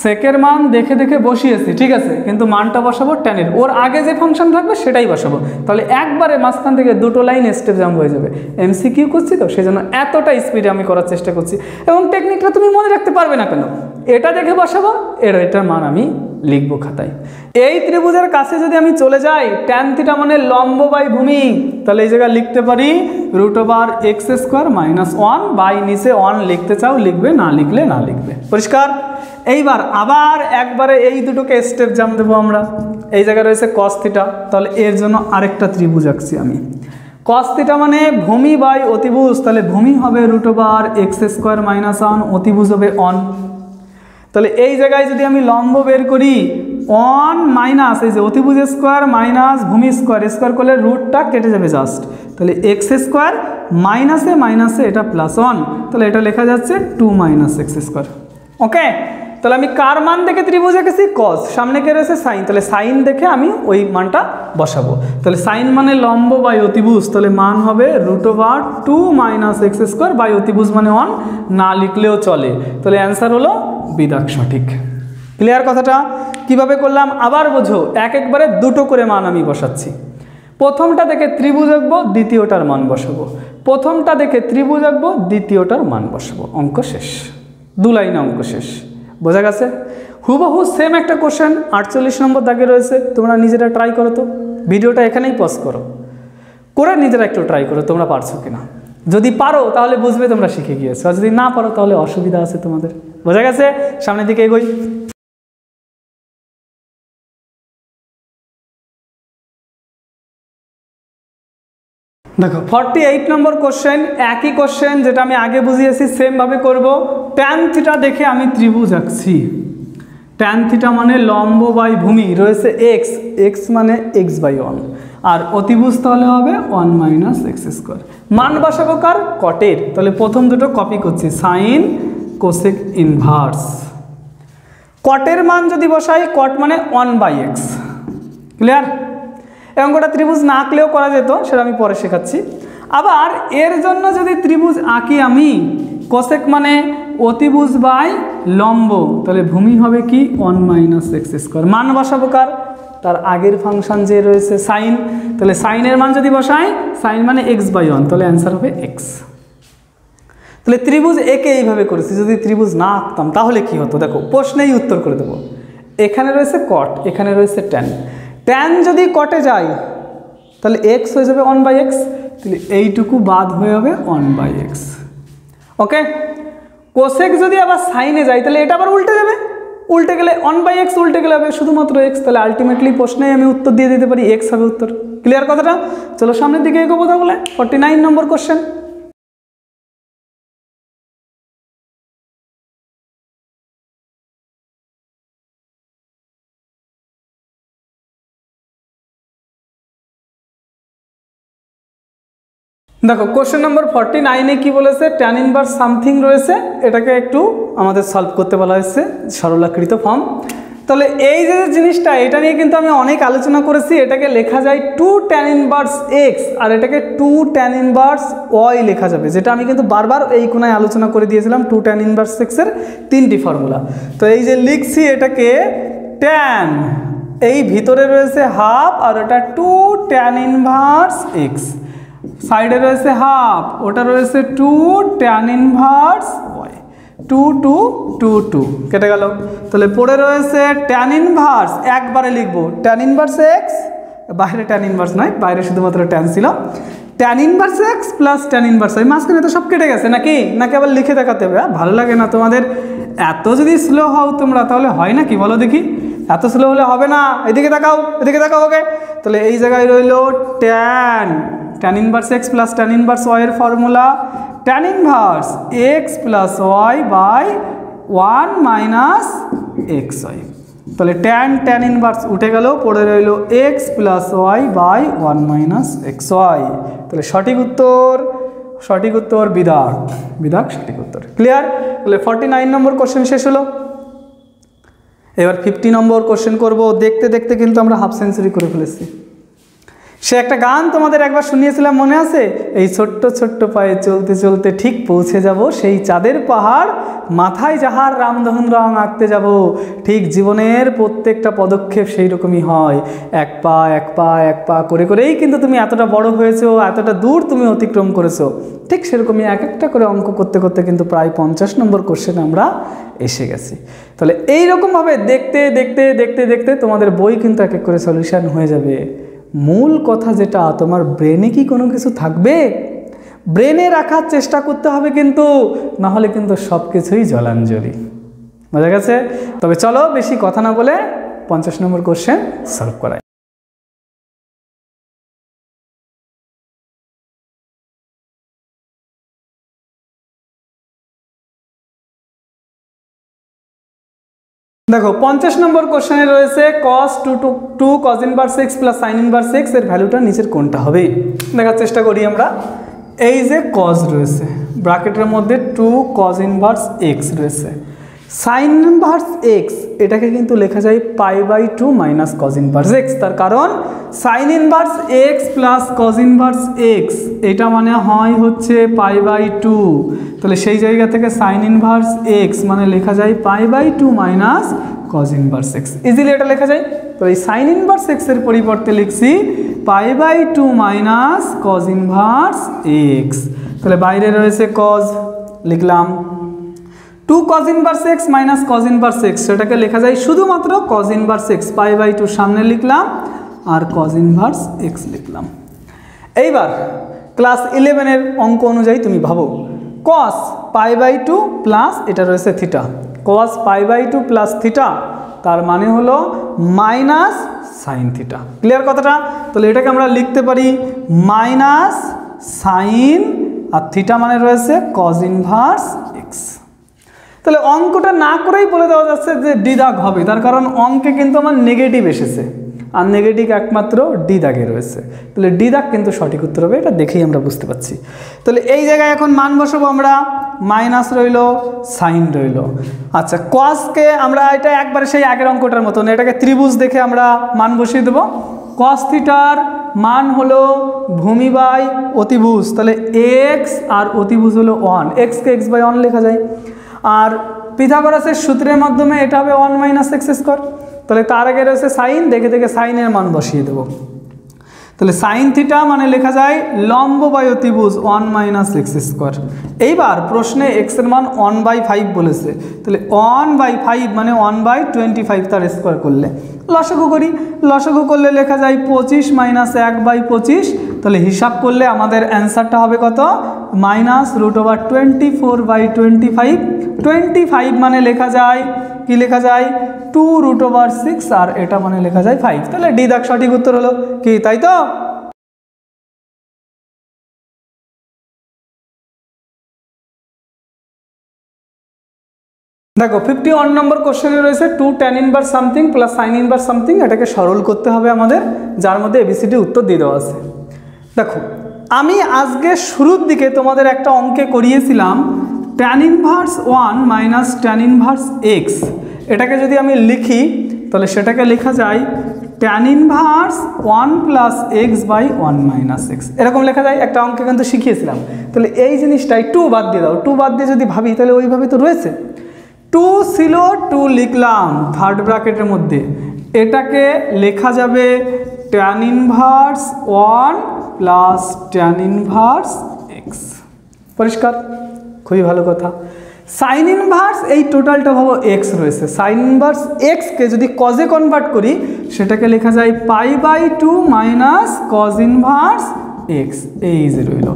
সেকের মান দেখে দেখে বসিয়েছি, ঠিক আছে, কিন্তু মানটা বসাবো ট্যানের। ওর আগে যে ফাংশন থাকবে সেটাই বসাবো। তাহলে একবারে মাঝখান থেকে দুটো লাইন স্টেপ জাম্প হয়ে যাবে। MCQ করছি তো, সেই জন্য এতটা স্পিডে আমি করার চেষ্টা করছি। এবং টেকনিকটা তুমি মনে রাখতে পারবে না কেন? এটা দেখে বসাবো, এটার মান আমি লিখবো খাতায়। এই ত্রিভুজের কাছে যদি আমি চলে যাই, ট্যান থিটা মানে লম্ব বাই ভূমি, তাহলে এই জায়গায় লিখতে পারি √x² - 1 বাই নিচে 1 লিখতে চাও লিখবে, না লিখলে না লিখবে। পরিষ্কার? এইবার আবার একবারে এই দুটোকে স্টেপ জাম দেবো আমরা। এই জায়গায় রয়েছে cos থিটা, তাহলে এর জন্য আরেকটা ত্রিভুজ আঁকছি আমি। cos থিটা মানে ভূমি বাই অতিভুজ, তাহলে ভূমি হবে √x² - 1, অতিভুজ হবে 1। তাহলে এই জায়গায় যদি আমি লম্ব বের করি 1 মাইনাস এই যে অতিভুজ স্কোয়ার মাইনাস ভূমি স্কোয়ার করলে রুটটা কেটে যাবে জাস্ট, তাহলে x² মাইনাসে মাইনাসে এটা +1, তাহলে এটা লেখা যাচ্ছে 2 - x²। ওকে, তাহলে আমি কার মান দেখে ত্রিভুজ এঁকেছি? cos, সামনে কে রয়েছে sin, তাহলে sin দেখে আমি ওই মানটা বসাবো। তাহলে sin মানে লম্ব বাই অতিভুজ, তাহলে মান হবে √2 - x² বাই অতিভুজ মানে 1, না লিখলেও চলে। তাহলে অ্যান্সার হলো বিদাগ সঠিক। ক্লিয়ার কথাটা? কিভাবে করলাম আবার বোঝো, একবারে দুটো করে মান আমি বসাচ্ছি। প্রথমটা দেখে ত্রিভুজ আঁকবো, দ্বিতীয়টার মান বসাবো, প্রথমটা দেখে ত্রিভুজ আঁকবো, দ্বিতীয়টার মান বসাবো, অঙ্ক শেষ। 2 লাইনে অঙ্ক শেষ। বোঝা গেছে? হুবহু সেম একটা কোশ্চেন 48 নম্বর দাগে রয়েছে, তোমরা নিজেরা ট্রাই করো তো। ভিডিওটা এখানেই পজ করো, করে নিজেরা একটু ট্রাই করো তোমরা পারছো কিনা। যদি পারো তাহলে বুঝবে তোমরা শিখে গিয়েছো, আর যদি না পারো তাহলে অসুবিধা আছে তোমাদের। বোঝা গেছে? সামনের দিকে এগোই। দেখো 48 নম্বর কোশ্চেন, একই কোশ্চেন যেটা আমি আগে বুঝিয়েছি সেমভাবে করব। ট্যান থিটা দেখে আমি ত্রিভুজ আঁকছি। ট্যান থিটা মানে লম্ব বাই ভূমি, রয়েছে x মানে x/1, আর অতিভুজ তাহলে হবে 1 - x²। মান বসাবো কার? কটের, তাহলে প্রথম দুটো কপি করছি, সাইন কোসেক ইনভার্স। কটের মান যদি বসাই, কট মানে 1/x। ক্লিয়ার? এই অঙ্কটা ত্রিভুজ না আঁকলেও করা যেত, সেটা আমি পরে শেখাচ্ছি। আবার এর জন্য যদি ত্রিভুজ আঁকি আমি, কোসেক মানে অতিভুজ বাই লম্ব, তাহলে ভূমি হবে কি 1 - x²। মান বসাবো কার? তার আগের ফাংশন যে রয়েছে সাইন, তাহলে সাইনের মান যদি বসাই, সাইন মানে x/1, তাহলে অ্যান্সার হবে x। তাহলে ত্রিভুজ একে এইভাবে করেছি। যদি ত্রিভুজ না আঁকতাম তাহলে কি হতো? দেখো প্রশ্নেই উত্তর করে দেবো। এখানে রয়েছে কট, এখানে রয়েছে ট্যান। ট্যান যদি কটে যায় তাহলে x হয়ে যাবে 1/x, তাহলে এইটুকু বাদ হয়ে হবে 1/x। ওকে, কোসেক যদি আবার সাইনে যায় তাহলে এটা আবার উল্টে যাবে, উল্টে গেলে 1/x উল্টে গেলে হবে শুধুমাত্র x, তাহলে আলটিমেটলি প্রশ্নেই আমি উত্তর দিয়ে দিতে পারি x হবে উত্তর। ক্লিয়ার কথাটা? চলো সামনের দিকে এগোবো তাহলে। 49 নম্বর কোশ্চেন। দেখো কোশ্চেন নম্বর 49-এ কি বলেছে? ট্যান ইনভার্স সামথিং রয়েছে, এটাকে একটু আমাদের সলভ করতে বলা হয়েছে, সরলাকৃত ফর্ম। তাহলে এই যে জিনিসটা, এটা নিয়ে কিন্তু আমি অনেক আলোচনা করেছি। এটাকে লেখা যায় 2 tan ইনভার্স x, আর এটাকে 2 tan ইনভার্স y লেখা যাবে, যেটা আমি কিন্তু বারবার এই কোণায় আলোচনা করে দিয়েছিলাম। 2 tan ইনভার্স x এর 3টি ফর্মুলা। তো এই যে লিখছি এটাকে ট্যান, এই ভিতরে রয়েছে হাফ, আর ওটা 2 tan ইনভার্স x, সাইডে রয়েছে হাফ, ওটা রয়েছে 2 tan ইনভার্স y, 2 2 2 2 কেটে গেল। তাহলে পড়ে রয়েছে tan ইনভার্স, একবারে লিখবো tan ইনভার্স x, বাইরে tan ইনভার্স নয়, বাইরে শুধুমাত্র tan ছিল, tan inverse x plus tan inverse y। মাঝখানে তো সব কেটে গেছে নাকি? নাকি আবার লিখে দেখাতে হবে? ভালো লাগে না তোমাদের? এত যদি স্লো হও তোমরা তাহলে হয় না কি বলো দেখি? এত স্লো হলে হবে না। এদিকে তাকাও, এদিকে তাকাও। ওকে, তাহলে এই জায়গায় রইল tan inverse x plus tan inverse y এর formula tan inverse x plus y by 1 minus xy। তাহলে tan ইনভার্স উঠে গেল, পড়ে রইল x plus y by 1 minus xy। তাহলে সঠিক উত্তর বিদাগ সঠিক উত্তর। ক্লিয়ার? তাহলে 49 নম্বর কোশ্চেন শেষ হলো। এবার 50 নম্বর কোশ্চেন করব। দেখতে দেখতে কিন্তু আমরা হাফ সেঞ্চুরি করে ফেলেছি। সে একটা গান তোমাদের একবার শুনিয়েছিলাম, মনে আছে? এই ছোট্ট ছোট্ট পায়ে চলতে চলতে ঠিক পৌঁছে যাব সেই চাঁদের পাহাড়, মাথায় যাহার রামধন রং আঁকতে যাব। ঠিক জীবনের প্রত্যেকটা পদক্ষেপ সেই রকমই হয়, এক পা এক পা এক পা করে করেই কিন্তু তুমি এতটা বড় হয়েছো, এতটা দূর তুমি অতিক্রম করেছো। ঠিক সেরকমই এক একটা করে অঙ্ক করতে করতে কিন্তু প্রায় 50 নম্বর কোশ্চেন আমরা এসে গেছি। তাহলে এইরকমভাবে দেখতে দেখতে দেখতে দেখতে তোমাদের বই কিন্তু এক এক করে সলিউশন হয়ে যাবে। মূল কথা যেটা, তোমার ব্রেনে কি কোনো কিছু থাকবে? ব্রেনে রাখার চেষ্টা করতে হবে কিন্তু, না হলে কিন্তু সব কিছুই জলাঞ্জলি। বোঝা গেছে? তবে চলো বেশি কথা না বলে 50 নম্বর কোশ্চেন সলভ করাই। দেখো 50 নম্বর কোশ্চেনে রয়েছে cos 2 cos inverse x plus sin inverse x এর ভ্যালুটা নিচের কোনটা হবে? দেখার চেষ্টা করি আমরা। এই যে cos রয়েছে, ব্র্যাকেটের মধ্যে 2 cos ইনভার্স x রয়েছে, sin ইনভার্স x এটাকে কিন্তু লেখা যায় π/2 মাইনাস cos ইনভার্স x। তার কারণ sin inverse x plus cos inverse x এটা মানে হয় হচ্ছে π/2। তাহলে সেই জায়গা থেকে sin ইনভার্স x মানে লেখা যায় π/2 minus cos inverse x, easily এটা লেখা যায়। তো এই sin ইনভার্স x এর পরিবর্তে লিখছি π/2 মাইনাস cos ইনভার্স x। তাহলে বাইরে রয়েছে cos, লিখলাম 2 cos inverse x minus cos inverse x, সেটাকে লেখা যায় শুধুমাত্র cos ইনভার্স x, π/2 সামনে লিখলাম আর cos ইনভার্স x লিখলাম। এইবার ক্লাস 11 এর অঙ্ক অনুযায়ী তুমি ভাবো, cos π/2 প্লাস এটা রয়েছে থিটা, cos π/2 প্লাস থিটা তার মানে হলো মাইনাস সাইন থিটা। ক্লিয়ার কথাটা? তাহলে এটাকে আমরা লিখতে পারি মাইনাস সাইন, আর থিটা মানে রয়েছে cos ইনভার্স x। তাহলে অঙ্কটা না করেই বলে দেওয়া যাচ্ছে যে ডি দাগ হবে, তার কারণ অঙ্কে কিন্তু আমার নেগেটিভ এসেছে, আর নেগেটিভ একমাত্র ডি দাগে রয়েছে। তাহলে ডি দাগ কিন্তু সঠিক উত্তর হবে, এটা দেখেই আমরা বুঝতে পারছি। তাহলে এই জায়গায় এখন মান বসাবো আমরা, মাইনাস রইল, সাইন রইল। আচ্ছা, কসকে আমরা এটা একবারে সেই আগের অঙ্কটার মতন এটাকে ত্রিভুজ দেখে আমরা মান বসিয়ে দেবো। কস থিটার মান হলো ভূমি বাই অতিভুজ, তাহলে এক্স আর অতিভুজ হলো 1, এক্সকে x/1 লেখা যায়। আর পিথাগোরাসের সূত্রের মাধ্যমে এটা হবে 1 মাইনাস এক্স স্কোয়ার। তাহলে তার আগে রয়েছে সাইন, দেখে দেখে সাইনের মান বসিয়ে দেবো। তাহলে সাইন থিটা মানে লেখা যায় লম্ব বাই অতিভুজ 1 মাইনাস এক্স স্কোয়ার। এইবার প্রশ্নে এক্স এর মান 1/5 বলেছে, তাহলে 1/5 মানে 1/25 তার স্কোয়ার করলে লসাগু করি, লসাগু করলে লেখা যায় 25 মাইনাস 1/25। তাহলে হিসাব করলে আমাদের অ্যান্সারটা হবে কত? মাইনাস √24/25। 25 মানে লেখা যায় কি, লেখা যায় 2√6, আর এটা মানে লেখা যায় 5। তাহলে ডি দাগ সঠিক উত্তর হলো কি, তাই তো? দেখো 51 নম্বর কোশ্চেনে রয়েছে 2 tan inverse something plus sine inverse something, এটাকে সরল করতে হবে আমাদের, যার মধ্যে এবিসিডি উত্তর দিয়ে দেওয়া আছে। দেখো আমি আজকে শুরুর দিকে তোমাদের একটা অঙ্কে করিয়েছিলাম tan inverse 1 minus tan inverse x, এটাকে যদি আমি লিখি তাহলে সেটাকে লেখা যায় tan inverse 1 plus x by 1 minus x, এরকম লেখা যায়। একটা অঙ্কে কিন্তু শিখিয়েছিলাম। তাহলে এই জিনিসটাই 2 বাদ দিয়ে দাও, 2 বাদ দিয়ে যদি ভাবি তাহলে ওইভাবে তো রয়েছে 2 ছিল 2 লিখলাম থার্ড ব্র্যাকেটের মধ্যে, এটাকে লেখা যাবে tan inverse 1 plus tan inverse x. পরিষ্কার? খুবই ভালো কথা। সাইন ইনভার্স এই টোটালটা ভাবো এক্স রয়েছে, সাইন ইনভার্স এক্সকে যদি কজে কনভার্ট করি সেটাকে লেখা যায় π/2 মাইনাস কজ ইনভার্স এক্স, এই যে রইল।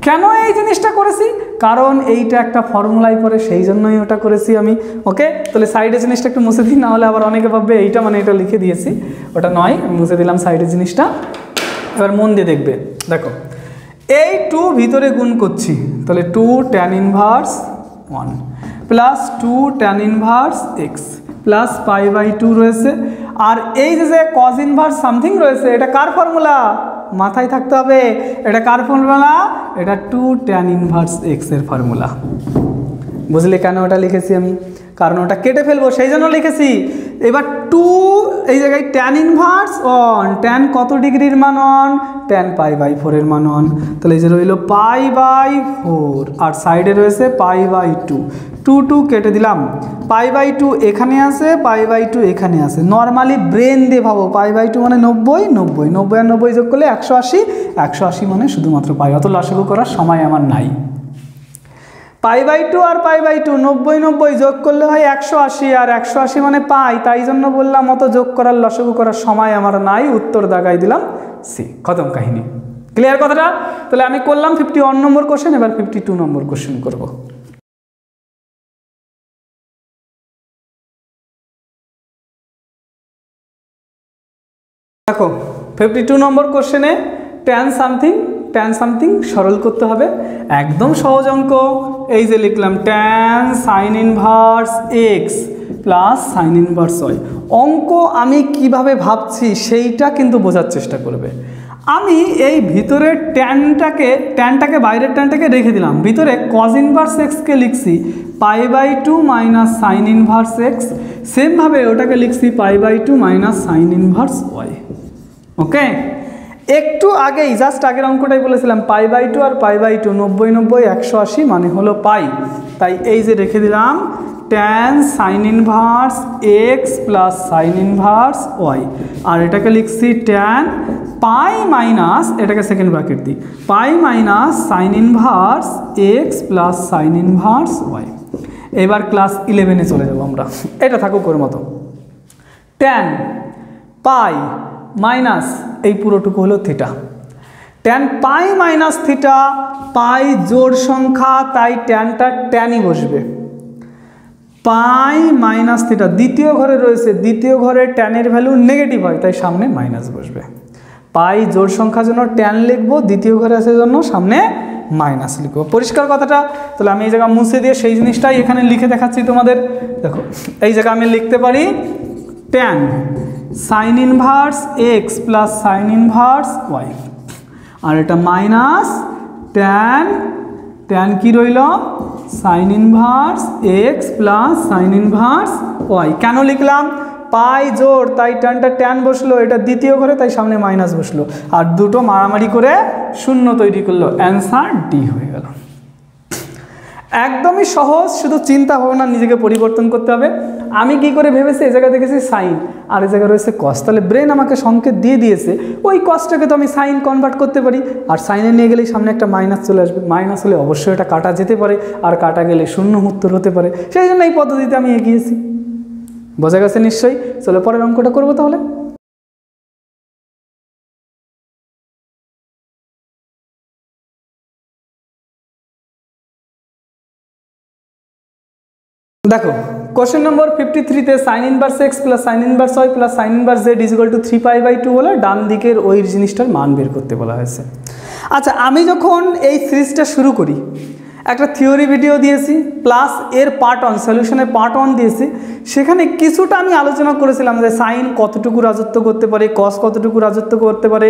কেন এই জিনিসটা করেছি? কারণ এইটা একটা ফর্মুলায় পড়ে, সেই জন্যই ওটা করেছি আমি। ওকে, তাহলে সাইডে জিনিসটা একটু মুছে দিই, না হলে আবার অনেকে ভাববে এইটা মানে এটা লিখে দিয়েছি, ওটা নয়, মুছে দিলাম সাইডের জিনিসটা। এবার মন দিয়ে দেখবে, দেখো এই 2 ভিতরে গুণ করছি, তাহলে 2 tan inverse 1 plus 2 tan inverse x plus π/2 রয়েছে, আর এই যে কজ ইনভার্স সামথিং রয়েছে, এটা কার ফর্মুলা? মাথায় থাকতে হবে, এটা কার ফর্মুলা? এটা 2 tan ইনভার্স এক্স এর ফর্মুলা। বুঝলে কেন ওটা লিখেছি আমি? কারণ ওটা কেটে ফেলবো সেই জন্য লিখেছি। এবার 2 এই জায়গায় ট্যান ইনভার্স অন, ট্যান কত ডিগ্রির মান অন, ট্যান π/4 এর মান অন, তাহলে এই যে রইল π/4 আর সাইডে রয়েছে π/2, 2 কেটে দিলাম, π/2 এখানে আছে, π/2 এখানে আছে। নর্মালি ব্রেন দিয়ে ভাবো, π/2 মানে 90, 90 90 আর 90 যোগ করলে 180, 180 মানে শুধুমাত্র পাই, অত লসাগু করার সময় আমার নাই। π/2 আর π/2 90 90 যোগ করলে হয় 180, আর 180 মানে পাই, তাই জন্য বললাম অত যোগ করার লসাগু করার সময় আমার নাই, উত্তর দাগাই দিলাম সি, খতম কাহিনী। ক্লিয়ার কথাটা? তাহলে আমি করলাম 51 নম্বর কোশ্চেন, এবার 52 নম্বর কোশ্চেন করব। দেখো 52 নম্বর কোশ্চেনে ট্যান সামথিং সরল করতে হবে, একদম সহজ অঙ্ক। এই যে লিখলাম tan sine inverse x plus sine inverse y. অঙ্ক আমি কিভাবে ভাবছি সেইটা কিন্তু বোঝার চেষ্টা করবে। আমি এই ভিতরের ট্যানটাকে বাইরের ট্যানটাকে রেখে দিলাম, ভিতরে কজ ইনভার্স এক্সকে লিখছি π/2 মাইনাস সাইন ইনভার্স এক্স, সেমভাবে ওটাকে লিখছি π/2 মাইনাস সাইন ইনভার্স ওয়াই। ওকে, একটু আগেই জাস্ট আগের অঙ্কটাই বলেছিলাম π/2 আর π/2 90 90 180 মানে হলো পাই, তাই এই যে রেখে দিলাম tan sine inverse x plus sine inverse y, আর এটাকে লিখছি ট্যান পাই মাইনাস, এটাকে সেকেন্ড ব্র্যাকেট দিই, pi minus sine inverse x plus sine inverse y. এবার ক্লাস 11-এ চলে যাবো আমরা, এটা থাকুক ওর মতো। ট্যান পাই মাইনাস এই পুরোটুকু হলো theta, tan pi minus theta, pi জোড় সংখ্যা তাই ট্যানটা ট্যানই বসবে, পাই মাইনাস থিটা দ্বিতীয় ঘরে রয়েছে, দ্বিতীয় ঘরে ট্যানের ভ্যালু নেগেটিভ হয় তাই সামনে মাইনাস বসবে, পাই জোড় সংখ্যার জন্য ট্যান লিখবো, দ্বিতীয় ঘরে আছে জন্য সামনে মাইনাস লিখবো। পরিষ্কার কথাটা? তাহলে আমি এই জায়গা মুছে দিয়ে সেই জিনিসটাই এখানে লিখে দেখাচ্ছি তোমাদের। দেখো এই জায়গা আমি লিখতে পারি tan sine inverse x plus sine inverse y, আর এটা মাইনাস ট্যান কি রইল sine inverse x plus sine inverse y. কেন লিখলাম? পাই জোড় তাই ট্যানটা ট্যান বসলো, এটা দ্বিতীয় ঘরে তাই সামনে মাইনাস বসলো, আর দুটো মারামারি করে শূন্য তৈরি করলো, অ্যান্সার ডি হয়ে গেল। একদমই সহজ, শুধু চিন্তা ভাবনা নিজেকে পরিবর্তন করতে হবে। আমি কি করে ভেবেছি, এই জায়গায় দেখেছি সাইন আর এই জায়গায় রয়েছে কস, তাহলে ব্রেন আমাকে সংকেত দিয়ে দিয়েছে ওই কসটাকে তো আমি সাইন কনভার্ট করতে পারি, আর সাইনে নিয়ে গেলেই সামনে একটা মাইনাস চলে আসবে, মাইনাস হলে অবশ্যই এটা কাটা যেতে পারে, আর কাটা গেলে শূন্য উত্তর হতে পারে, সেই জন্য এই পদ্ধতিতে আমি এগিয়েছি। বোঝা গেছে নিশ্চয়ই? চলো পরের অঙ্কটা করবো তাহলে। দেখো কোশ্চেন নম্বর 53-তে sine inverse x plus sine inverse y plus sine inverse z is equal to 3π/2 হলে ডান দিকের ওই জিনিসটার মান বের করতে বলা হয়েছে। আচ্ছা, আমি যখন এই সিরিজটা শুরু করি একটা থিওরি ভিডিও দিয়েছি প্লাস এর পার্ট 1 সলিউশনের পার্ট 1 দিয়েছি, সেখানে কিছুটা আমি আলোচনা করেছিলাম যে সাইন কতটুকু রাজত্ব করতে পারে, কস কতটুকু রাজত্ব করতে পারে,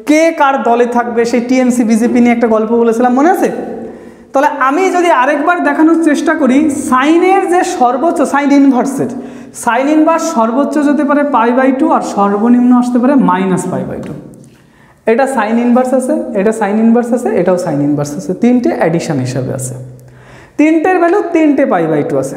কে কার দলে থাকবে, সেই টিএমসি বিজেপি নিয়ে একটা গল্প বলেছিলাম, মনে আছে? তাহলে আমি যদি আরেকবার দেখানোর চেষ্টা করি, সাইনের যে সর্বোচ্চ সাইন ইনভার্সের সাইন ইনভার্স সর্বোচ্চ যেতে পারে π/2 আর সর্বনিম্ন আসতে পারে -π/2। এটা সাইন ইনভার্স আছে, এটা সাইন ইনভার্স আছে, এটাও সাইন ইনভার্স আছে, তিনটে অ্যাডিশন হিসাবে আছে, তিনটের ভ্যালু 3টে π/2 আছে।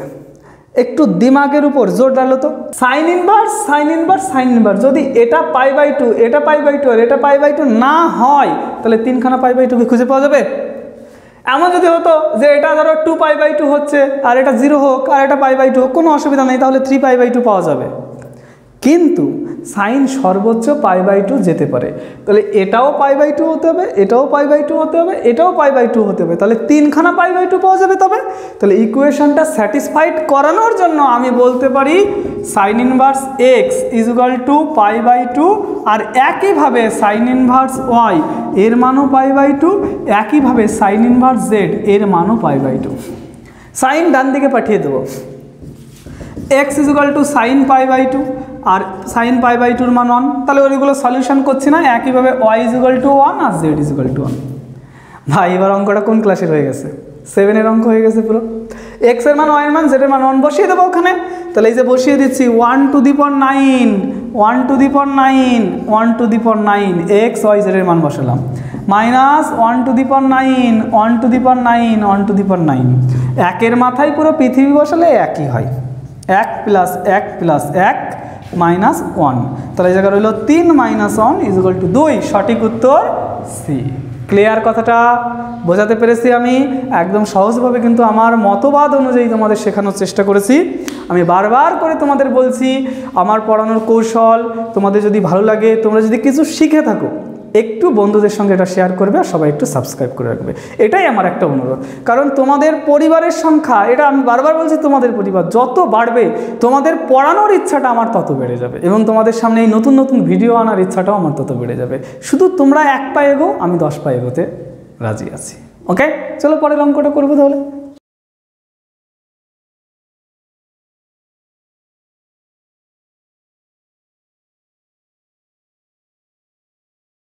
একটু দিমাগের উপর জোর ডালো তো, sign inverse sign inverse sign inverse, যদি এটা π/2 এটা π/2 আর এটা π/2 না হয় তাহলে তিনখানা π/2 কে খুঁজে পাওয়া যাবে? এমন যদি হতো যে এটা ধরো 2π/2 হচ্ছে আর এটা 0 হোক আর এটা π/2 হোক, কোনো অসুবিধা নেই, তাহলে 3π/2 পাওয়া যাবে। কিন্তু সাইন সর্বোচ্চ π/2 যেতে পারে, তাহলে এটাও π/2 হতে হবে, এটাও π/2 হতে হবে, এটাও π/2 হতে হবে, তাহলে তিনখানা π/2 পাওয়া যাবে। তবে তাহলে ইকুয়েশনটা স্যাটিসফাইড করানোর জন্য আমি বলতে পারি sine inverse x is equal to π/2, আর একইভাবে সাইন ইনভার্স ওয়াই এর মানও π/2, একইভাবে সাইন ইনভার্স জেড এর মানও π/2। সাইন ডান দিকে পাঠিয়ে দেবো, x is equal to sine π/2 আর সাইন π/2 মান 1, তাহলে ওইগুলো সলিউশন করছি না, একইভাবে ওয়াই ইজ ইকুয়াল টু 1 আর জেড ইজ ইকুয়াল টু 1। ভাই এবার অঙ্কটা কোন ক্লাসের হয়ে গেছে? 7-এর অঙ্ক হয়ে গেছে পুরো। এক্স এর মান, ওয়াই এর মান, জেড এর মান 1 বসিয়ে দেবো ওখানে, তাহলে এই যে বসিয়ে দিচ্ছি 1 to the power 9 1 to the power 9, 1 to the power 9 এক্স ওয়াই জেড এর মান বসালাম, minus 1 to the power 9, 1 to the power 9, 1 to the power 9, একের মাথায় পুরো পৃথিবী বসালে একই হয়, 1 প্লাস 1 প্লাস 1 মাইনাস 1, তাহলে এই জায়গায় রইল 3 মাইনাস 1 ইজ ইকুয়াল টু 2, সঠিক উত্তর সি। ক্লিয়ার কথাটা বোঝাতে পেরেছি আমি? একদম সহজভাবে কিন্তু আমার মতবাদ অনুযায়ী তোমাদের শেখানোর চেষ্টা করেছি। আমি বারবার করে তোমাদের বলছি, আমার পড়ানোর কৌশল তোমাদের যদি ভালো লাগে, তোমরা যদি কিছু শিখে থাকো, একটু বন্ধুদের সঙ্গে এটা শেয়ার করবে আর সবাই একটু সাবস্ক্রাইব করে রাখবে, এটাই আমার একটা অনুরোধ। কারণ তোমাদের পরিবারের সংখ্যা, এটা আমি বারবার বলছি, তোমাদের পরিবার যত বাড়বে তোমাদের পড়ানোর ইচ্ছাটা আমার তত বেড়ে যাবে, এবং তোমাদের সামনে এই নতুন নতুন ভিডিও আনার ইচ্ছাটাও আমার তত বেড়ে যাবে। শুধু তোমরা 1 পা এগো, আমি 10 পা এগোতে রাজি আছি। ওকে, চলো পরের অঙ্কটা করবো তাহলে।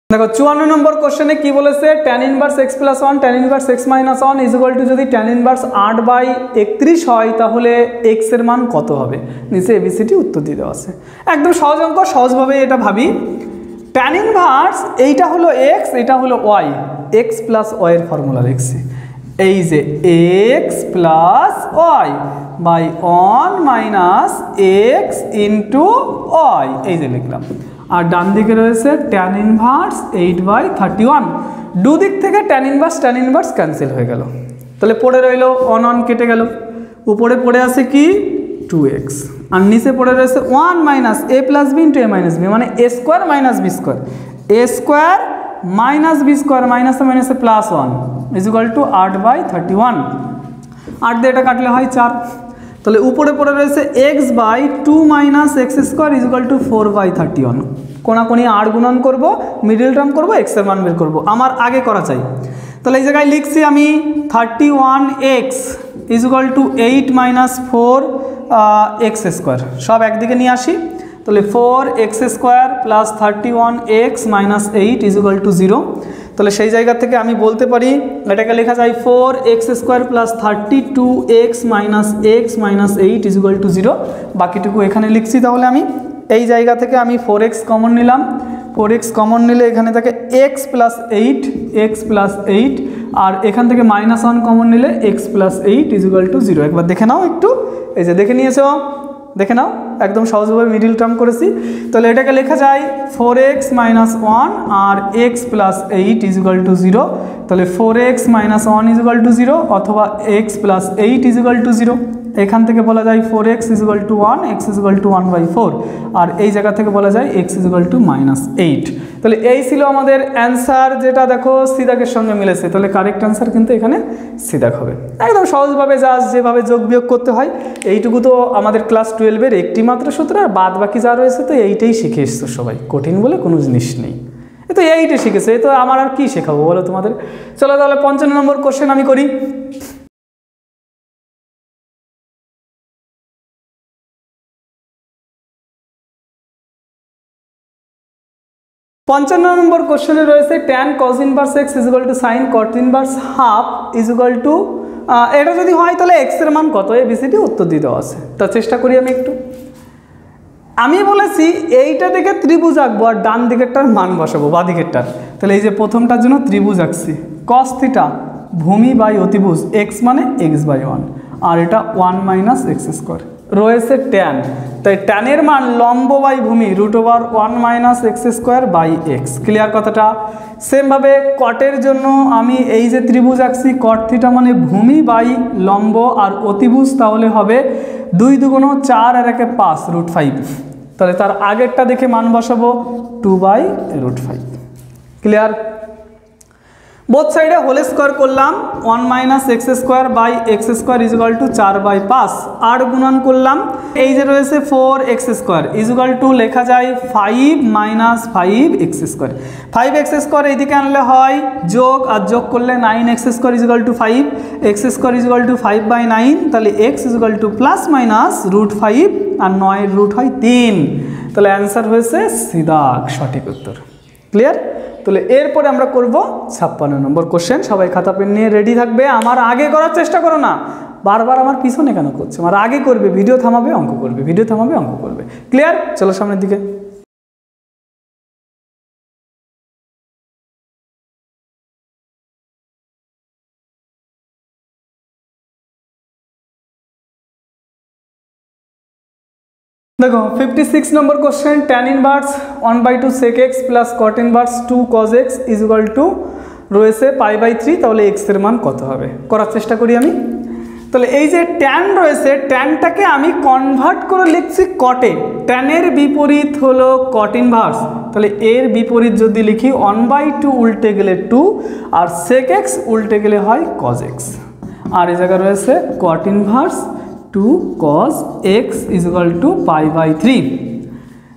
দেখো 54 নম্বর কোশ্চেনে কি বলেছে, tan inverse x plus 1 tan inverse x minus 1 is equal two যদি tan ইনভার্স 8/31 হয় তাহলে x এর মান কত হবে? নিচে এবিসিডি উত্তর দিয়ে দেওয়া আছে। একদম সহজ অঙ্ক, সহজভাবে এটা ভাবি। tan ইনভার্স এইটা হলো x, এটা হলো y, x প্লাস y এর ফর্মুলা লিখছি, এই যে x plus y by 1 minus x into y, এই যে লিখলাম। আর ডান দিকে রয়েছে tan ইনভার্স 8/31, দুদিক থেকে tan ইনভার্স ক্যান্সেল হয়ে গেল, তাহলে পড়ে রইল 1 1 কেটে গেল, উপরে পড়ে আছে কি 2x, আর নিচে পড়ে রয়েছে 1 minus a plus b into a minus b, মানে a square minus b square, a square minus b square মাইনাসে মাইনাসে প্লাস 1 ইজ ইকুয়াল টু 8/31, 8 দিয়ে এটা কাটলে হয় 4, তাহলে উপরে পড়ে রয়েছে x/2 minus x square is equal two 4/31, কোনাকুনি আর গুণন করবো, মিডিল টার্ম করবো, x এর মান বের করবো, আমার আগে করা চাই। তাহলে এই জায়গায় লিখছি আমি 31x is equal two 8 minus 4x square, সব একদিকে নিয়ে আসি, তাহলে 4x square plus 31x minus 8 is equal to 0, তাহলে সেই জায়গা থেকে আমি বলতে পারি এটাকে লেখা যায় 4x square plus 32x minus x minus 8 is equal to 0, বাকিটুকু এখানে লিখছি। তাহলে আমি এই জায়গা থেকে আমি 4x কমন নিলাম, 4x কমন নিলে এখানে থাকে x প্লাস 8, আর এখান থেকে মাইনাস 1 কমন নিলে x plus 8 is equal to 0, একবার দেখে নাও একটু, এই যে দেখে নিয়েছো, দেখে নাও, একদম সহজভাবে মিডিল টার্ম করেছি। তাহলে এটাকে লেখা যায় 4x মাইনাস 1 আর x plus 8 is equal to 0, তাহলে 4x minus 1 is equal to 0 অথবা x plus 8 is equal to 0, এখান থেকে বলা যায় 4x is equal to 1, x is equal two 1/4, আর এই জায়গা থেকে বলা যায় x is equal two minus 8। তাহলে এই ছিল আমাদের অ্যান্সার, যেটা দেখো সি দাগের সঙ্গে মিলেছে, তাহলে কারেক্ট অ্যান্সার কিন্তু এখানে সি দাগ হবে। একদম সহজভাবে যেভাবে যোগ বিয়োগ করতে হয়, এইটুকু তো আমাদের ক্লাস 12-এর একটি মাত্র সূত্র, আর বাদ বাকি যা রয়েছে তো এইটাই শিখে এসছো সবাই, কঠিন বলে কোনো জিনিস নেই, এ তো এইটাই শিখেছে, এই তো আমার আর কি শেখাবো বলো তোমাদের। চলো তাহলে 55 নম্বর কোশ্চেন আমি করি। 55 নম্বর কোশ্চেনে রয়েছে tan cos inverse x is equal two sin cot inverse half is equal two, এটা যদি হয় তাহলে x এর মান কত, এবিসিডি উত্তর দিয়ে দেওয়া আছে। তা চেষ্টা করি আমি একটু। আমি বলেছি এইটা থেকে ত্রিভুজ আঁকবো আর ডান দিকেরটার মান বসাবো, বাঁ দিকেরটার। তাহলে এই যে প্রথমটার জন্য ত্রিভুজ আঁকছি, cos থিটা ভূমি বাই অতিভুজ, x মানে x/1, আর এটা 1 মাইনাস এক্স স্কোয়ার, রয়েছে tan, তাই ট্যানের মান লম্ব বাই ভূমি √1 minus x square by x. Clear কথাটা? সেমভাবে কটের জন্য আমি এই যে ত্রিভুজ আঁকছি, cot থিটা মানে ভূমি বাই লম্ব, আর অতিভুজ তাহলে হবে 2 দুগুণ 4 আর 1 5 √5, তাহলে তার আগেরটা দেখে মান বসাবো 2/√5। ক্লিয়ার? বোথ সাইডে হোল স্কোয়ার করলাম, 1 minus x square by x square is equal to 4/5, আর গুণন করলাম, এই যে রয়েছে 4x square is equal two লেখা যায় 5 minus 5x square, 5x square এইদিকে আনলে হয় যোগ, আর যোগ করলে 9x square is equal to 5, x square is equal to 5/9, তাহলে x is equal to plus minus √5, আর 9 রুট হয় 3, তাহলে অ্যান্সার হয়েছে সিদাক, সঠিক উত্তর। ক্লিয়ার? তাহলে এরপরে আমরা করব 56 নম্বর কোশ্চেন। সবাই খাতা পেন নিয়ে রেডি থাকবে, আমার আগে করার চেষ্টা করো না, বারবার আমার পিছনে কেন করছে, আমার আগে করবে, ভিডিও থামাবে অঙ্ক করবে, ভিডিও থামাবে অঙ্ক করবে। ক্লিয়ার? চলো সামনের দিকে। देखो 56 number question tan inverse 1/2 sec x plus cot inverse 2 cos x is equal to রয়েছে π/3 তাহলে x এর মান কত হবে করার চেষ্টা করি আমি। তাহলে এই যে tan রয়েছে tanটাকে আমি কনভার্ট করে লিখছি cot এ, tan এর বিপরীত হলো cot ইনভার্স, তাহলে এর বিপরীত যদি লিখি 1/2 উল্টে গেলে 2 আর sec x উল্টে গেলে হয় cos x, আর এই জায়গা রয়েছে cot inverse 2 cos x is equal to π/3।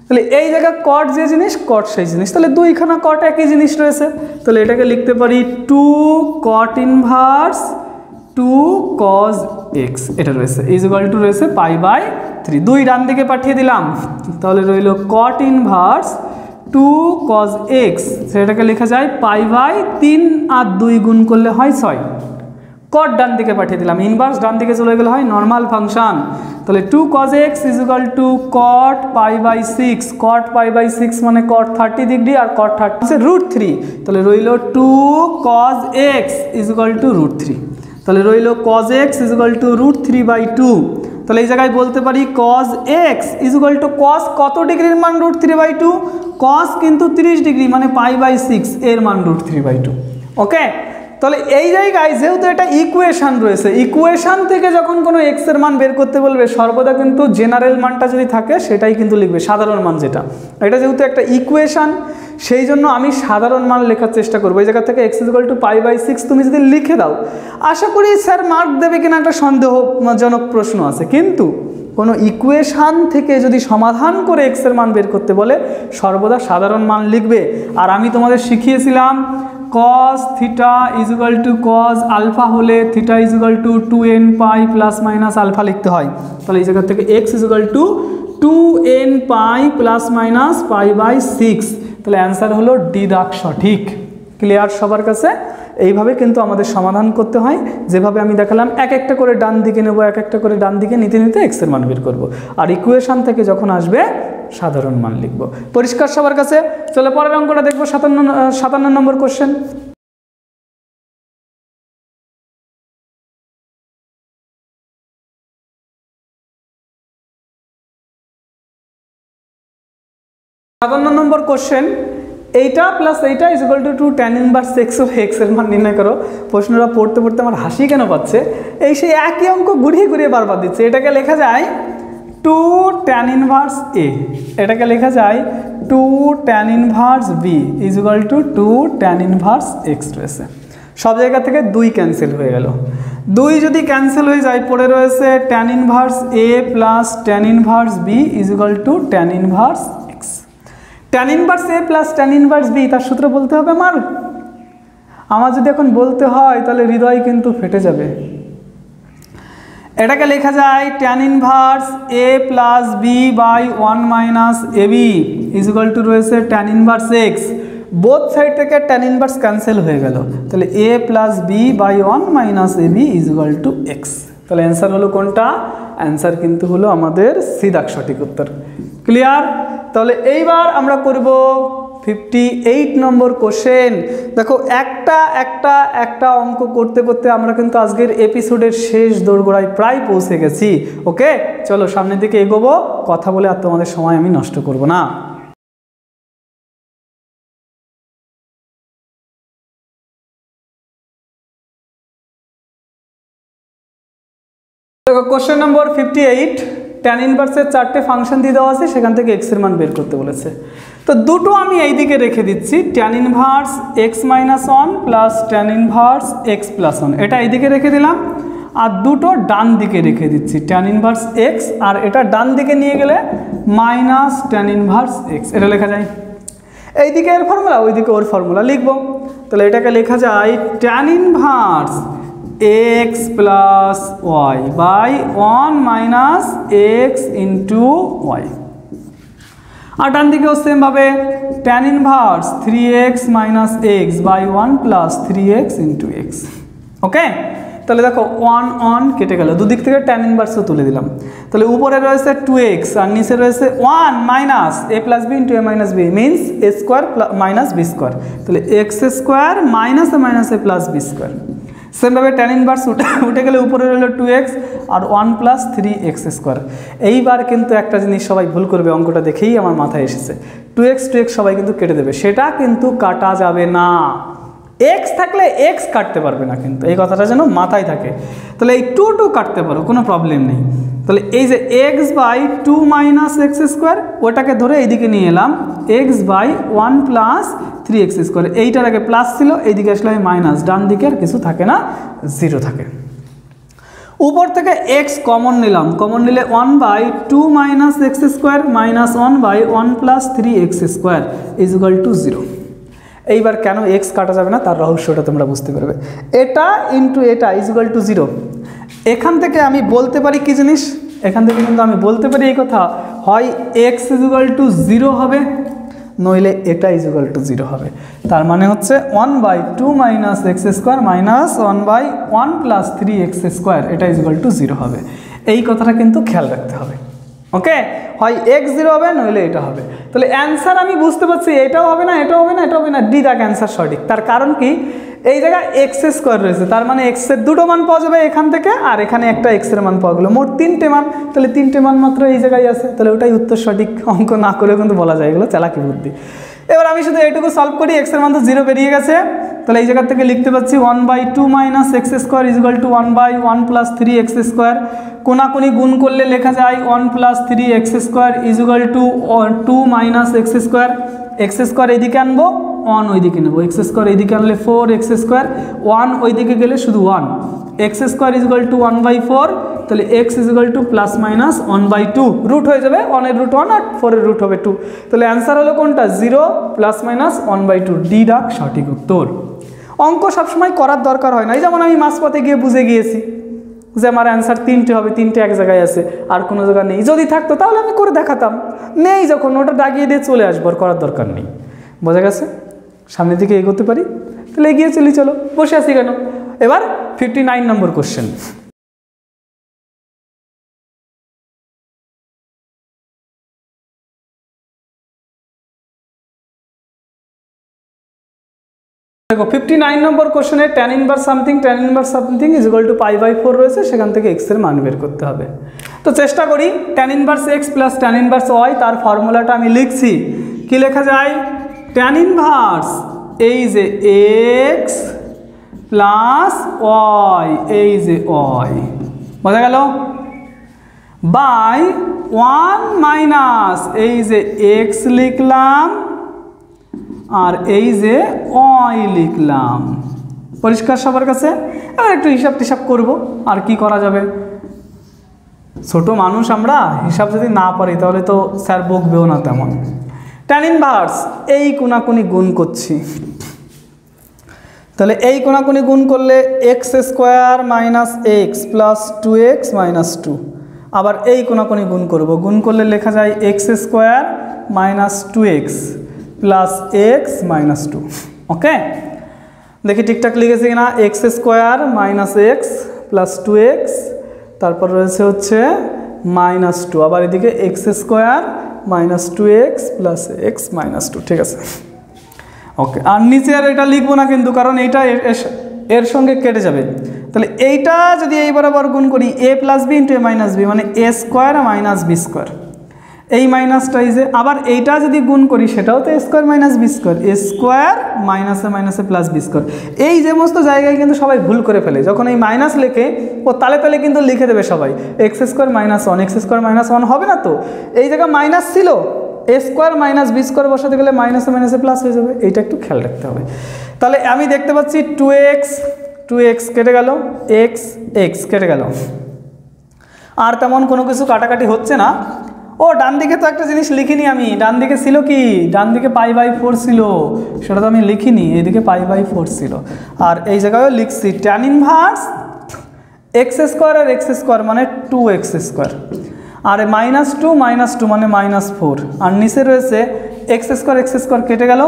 তাহলে এই জায়গা cot যে জিনিস cot সেই জিনিস, তাহলে দুইখানা cot একই জিনিস রয়েছে, তাহলে এটাকে লিখতে পারি 2 cot ইনভার্স 2 cos x এটা রয়েছে is equal to রয়েছে π/3, দুই ডান দিকে পাঠিয়ে দিলাম, তাহলে রইল cot ইনভার্স 2 cos x সেটাকে লেখা যায় π/3 আর 2 গুণ করলে হয় 6, cot ডান দিকে পাঠিয়ে দিলাম, ইনভার্স ডান দিকে চলে গেলে হয় নরমাল ফাংশন, তাহলে 2 cos x is equal to cot π/6, cot π/6 মানে cot 30 ডিগ্রি আর cot 30 হচ্ছে √3, তাহলে রইল 2 cos x is equal to √3, তাহলে রইল cos x is equal to √3/2, তাহলে এই জায়গায় বলতে পারি cos x is equal to cos কত ডিগ্রির মান √3/2, cos কিন্তু 30 ডিগ্রি মানে π/6 এর মান √3/2। ওকে, তাহলে এই জায়গায় যেহেতু এটা ইকুয়েশন রয়েছে, ইকুয়েশন থেকে যখন কোনো x এর মান বের করতে বলবে সর্বদা কিন্তু জেনারেল মানটা যদি থাকে সেটাই কিন্তু লিখবে, সাধারণ মান যেটা, এটা যেহেতু একটা ইকুয়েশন সেই জন্য আমি সাধারণ মান লেখার চেষ্টা করবো। এই জায়গা থেকে x is equal to π/6 তুমি যদি লিখে দাও আশা করি স্যার মার্ক দেবে কিনা একটা সন্দেহজনক প্রশ্ন আছে, কিন্তু কোনো ইকুয়েশান থেকে যদি সমাধান করে x এর মান বের করতে বলে সর্বদা সাধারণ মান লিখবে। আর আমি তোমাদের শিখিয়েছিলাম cos theta is equal to cos alpha হলে theta is equal to 2n pi plus minus alpha লিখতে হয়, তাহলে এই জায়গা থেকে x is equal to 2n pi plus minus π/6, তাহলে অ্যান্সার হলো ডি দাগ সঠিক। ক্লিয়ার সবার কাছে? এইভাবে কিন্তু আমাদের সমাধান করতে হয়, যেভাবে আমি দেখালাম এক একটা করে ডান দিকে নেব, এক একটা করে ডান দিকে নিতে নিতে x এর মান বের করব, আর ইকুয়েশন থেকে যখন আসবে সাধারণ মান লিখব। পরিষ্কার সবার কাছে? চলো পরের অঙ্কটা দেখবো, 57 নম্বর কোশ্চেন। নম্বর কোশ্চেন, এইটা প্লাস এইটা is equal to tan inverse x of x এর মান নির্ণয় করো। প্রশ্নটা পড়তে পড়তে আমার হাসি কেন পাচ্ছে, এই সেই একই অঙ্ক ঘুরিয়ে ঘুরিয়ে বারবার দিচ্ছে। এটাকে লেখা যায় 2 tan ইনভার্স a, এটাকে লেখা যায় 2 tan inverse b is equal two 2 tan inverse x রয়েছে, সব জায়গা থেকে 2 ক্যান্সেল হয়ে গেল, 2 যদি ক্যান্সেল হয়ে যায় পড়ে রয়েছে tan inverse a plus tan inverse b is equal to tan inverse x। tan inverse a plus tan inverse b তার সূত্র বলতে হবে আমার যদি এখন বলতে হয় তাহলে হৃদয় কিন্তু ফেটে যাবে। এটাকে লেখা যায় tan inverse a plus b by 1 minus ab is equal to রয়েছে tan inverse x, both side থেকে tan ইনভার্স ক্যান্সেল হয়ে গেল, তাহলে a plus b by 1 minus ab is equal to x। তাহলে অ্যান্সার হলো কোনটা? অ্যান্সার কিন্তু হলো আমাদের সি দাগ সঠিক উত্তর। ক্লিয়ার? তাহলে এইবার আমরা করব 58 নম্বর কোশ্চেন। দেখো একটা অঙ্ক করতে করতে আমরা কিন্তু আজকের এপিসোডের শেষ দোরগোড়ায় প্রায় পৌঁছে গেছি। ওকে, চলো সামনের দিকে এগোবো, কথা বলে আর তোমাদের সময় আমি নষ্ট করব না। দেখো কোশ্চেন নম্বর 58, tan ইনভার্সের 4টে ফাংশন দিয়ে দেওয়া আছে, সেখান থেকে x এর মান বের করতে বলেছে। তো দুটো আমি এই দিকে রেখে দিচ্ছি, tan inverse x minus 1 plus tan inverse x plus 1, এটা এই দিকে রেখে দিলাম, আর দুটো ডান দিকে রেখে দিচ্ছি tan ইনভার্স x, আর এটা ডান দিকে নিয়ে গেলে মাইনাস tan ইনভার্স x, এটা লেখা যায়। এই দিকে এর ফর্মুলা, ওই দিকে ওর ফর্মুলা লিখবো, তাহলে এটাকে লেখা যায় tan inverse x plus y by 1 minus x into y, আর ডান দিকেও সেম ভাবে tan inverse 3x minus x by 1 plus 3x into x। Okay, তাহলে দেখো 1 কেটে গেল, দুদিক থেকে tan ইনভার্সও তুলে দিলাম, তাহলে উপরে রয়েছে 2x আর নিচে রয়েছে 1 minus a plus b into a minus b means a square minus b square, তাহলে x square minus a plus b square. সেমভাবে ট্যান ইনভার্স উঠে গেলে উপরে রইল 2x আর 1 প্লাস 3x²। এইবার কিন্তু একটা জিনিস সবাই ভুল করবে, অঙ্কটা দেখেই আমার মাথায় এসেছে, 2x সবাই কিন্তু কেটে দেবে, সেটা কিন্তু কাটা যাবে না। x থাকলে x কাটতে পারবে না, কিন্তু এই কথাটা যেন মাথায় থাকে। তাহলে এই 2 কাটতে পারো, কোনো প্রবলেম নেই। তাহলে এই যে x/2 - x², ওটাকে ধরে এইদিকে নিয়ে এলাম x/1 প্লাস 3x²। এইটার আগে প্লাস ছিল, এইদিকে আসলে আমি মাইনাস, ডান দিকে আর কিছু থাকে না, 0 থাকে। উপর থেকে x কমন নিলাম, কমন নিলে 1/2 - x² মাইনাস 1/1 প্লাস 3x² = 0। এইবার কেন x কাটা যাবে না তার রহস্যটা তোমরা বুঝতে পারবে। এটা ইন্টু এটা = 0। এখান থেকে আমি বলতে পারি কি জিনিস, এখান থেকে কিন্তু আমি বলতে পারি এই কথা, হয় x = 0 হবে, নইলে এটা = 0 হবে। তার মানে হচ্ছে 1/2 - x² মাইনাস 1/1 প্লাস 3x², এটা = 0 হবে। এই কথাটা কিন্তু খেয়াল রাখতে হবে। ওকে, হয় x 0 হবে, নইলে এটা হবে। তাহলে অ্যান্সার আমি বুঝতে পারছি, এটাও হবে না, এটাও হবে না, এটা হবে না, ডি দাগ অ্যান্সার সঠিক। তার কারণ কি, এই জায়গায় x² রয়েছে, তার মানে x এর 2টো মান পাওয়া যাবে এখান থেকে, আর এখানে একটা x এর মান পাওয়া গেলো, মোট 3টে মান। তাহলে 3টে মান মাত্র এই জায়গায় আছে, তাহলে ওটাই উত্তর সঠিক। অঙ্ক না করেও কিন্তু বলা যায়, এগুলো চালাকি বুদ্ধি। এবার আমি শুধু এইটুকু সলভ করি, x এর মান তো 0 বেরিয়ে গেছে, তাহলে এই জায়গা থেকে লিখতে পাচ্ছি 1/2 - x² = 1/1 প্লাস 3x²। কোনাকুনি গুণ করলে লেখা যায় 1 প্লাস 3x² = 2 - x²। x² এইদিকে আনবো, 1 ওইদিকে নেবো, x² এইদিকে আনলে 4x², 1 ওইদিকে গেলে শুধু 1, x² = 1/4। তাহলে x = প্লাস মাইনাস 1/2, রুট হয়ে যাবে, 1 এর রুট 1 আর 4 এর রুট হবে 2। তাহলে অ্যান্সার হলো কোনটা, 0 প্লাস মাইনাস 1/2, ডি ডাক সঠিক উত্তর। অঙ্ক সবসময় করার দরকার হয় না, এই যেমন আমি মাঝপথে গিয়ে বুঝে গিয়েছি যে আমার অ্যান্সার 3টে হবে, 3টে এক জায়গায় আছে, আর কোনো জায়গায় নেই। যদি থাকতো তাহলে আমি করে দেখাতাম, নেই যখন ওটা দাগিয়ে দিয়ে চলে আসবো, আর করার দরকার নেই। বোঝা গেছে? সামনের দিকে এগোতে পারি, তাহলে এগিয়ে চলি, চলো, বসে আছি কেন। এবার 59 নম্বর কোশ্চেন। দেখো 59 নম্বর কোশ্চেনে tan ইনভার্স সামথিং = π/4 রয়েছে, সেখান থেকে x এর মান বের করতে হবে। তো চেষ্টা করি, tan inverse x plus tan inverse y, তার ফর্মুলাটা আমি লিখছি। কি লেখা যায়, tan ইনভার্স এই যে x প্লাস y, এই যে y, বোঝা গেল, বাই 1 মাইনাস এই যে x লিখলাম, আর এই যে y লিখলাম। পরিষ্কার সবার কাছে? এবার একটু হিসাব টিসাব করব, আর কি করা যাবে, ছোট মানুষ আমরা, হিসাব যদি না পারি তাহলে তো স্যার বকবেও না তেমন। tan ইনভার্স এই কোনাকুনি গুণ করছি, তাহলে এই কোনাকুনি গুণ করলে x² minus x plus 2x minus 2, আবার এই কোনাকুনি গুণ করব, গুণ করলে লেখা যায় x² minus 2x plus x minus 2। ওকে, দেখি ঠিকঠাক লিখেছি কিনা, x² minus x plus 2x, তারপর রয়েছে হচ্ছে মাইনাস 2, আবার এদিকে x² minus 2x plus x minus 2, ঠিক আছে। ওকে, আর নিচে আর এটা লিখবো না কিন্তু, কারণ এইটা এর সঙ্গে কেটে যাবে। তাহলে এইটা যদি এই বরাবর গুণ করি, a plus b into a minus b, মানে a² মাইনাস b², এই মাইনাসটা এই যে, আবার এইটা যদি গুণ করি সেটাও তো a² মাইনাস b², a² মাইনাসে মাইনাসে প্লাস b²। এই যে সমস্ত জায়গায় কিন্তু সবাই ভুল করে ফেলে, যখন এই মাইনাস লেখে ও তালে তালে কিন্তু লিখে দেবে সবাই x² মাইনাস 1, x² মাইনাস 1 হবে না তো, এই জায়গা মাইনাস ছিল, a² মাইনাস b² বসাতে গেলে মাইনাসে মাইনাসে প্লাস হয়ে যাবে, এইটা একটু খেয়াল রাখতে হবে। তাহলে আমি দেখতে পাচ্ছি 2x কেটে গেল, x কেটে গেল, আর তেমন কোনো কিছু কাটাকাটি হচ্ছে না। ও ডান দিকে তো একটা জিনিস লিখিনি আমি, ডান দিকে ছিল কি, ডান দিকে π/4 ছিল, সেটা তো আমি লিখিনি, এইদিকে π/4 ছিল। আর এই জায়গায়ও লিখছি tan ইনভার্স x² আর x² মানে 2x², আর -2 মানে -4, আর নিচে রয়েছে x² কেটে গেল।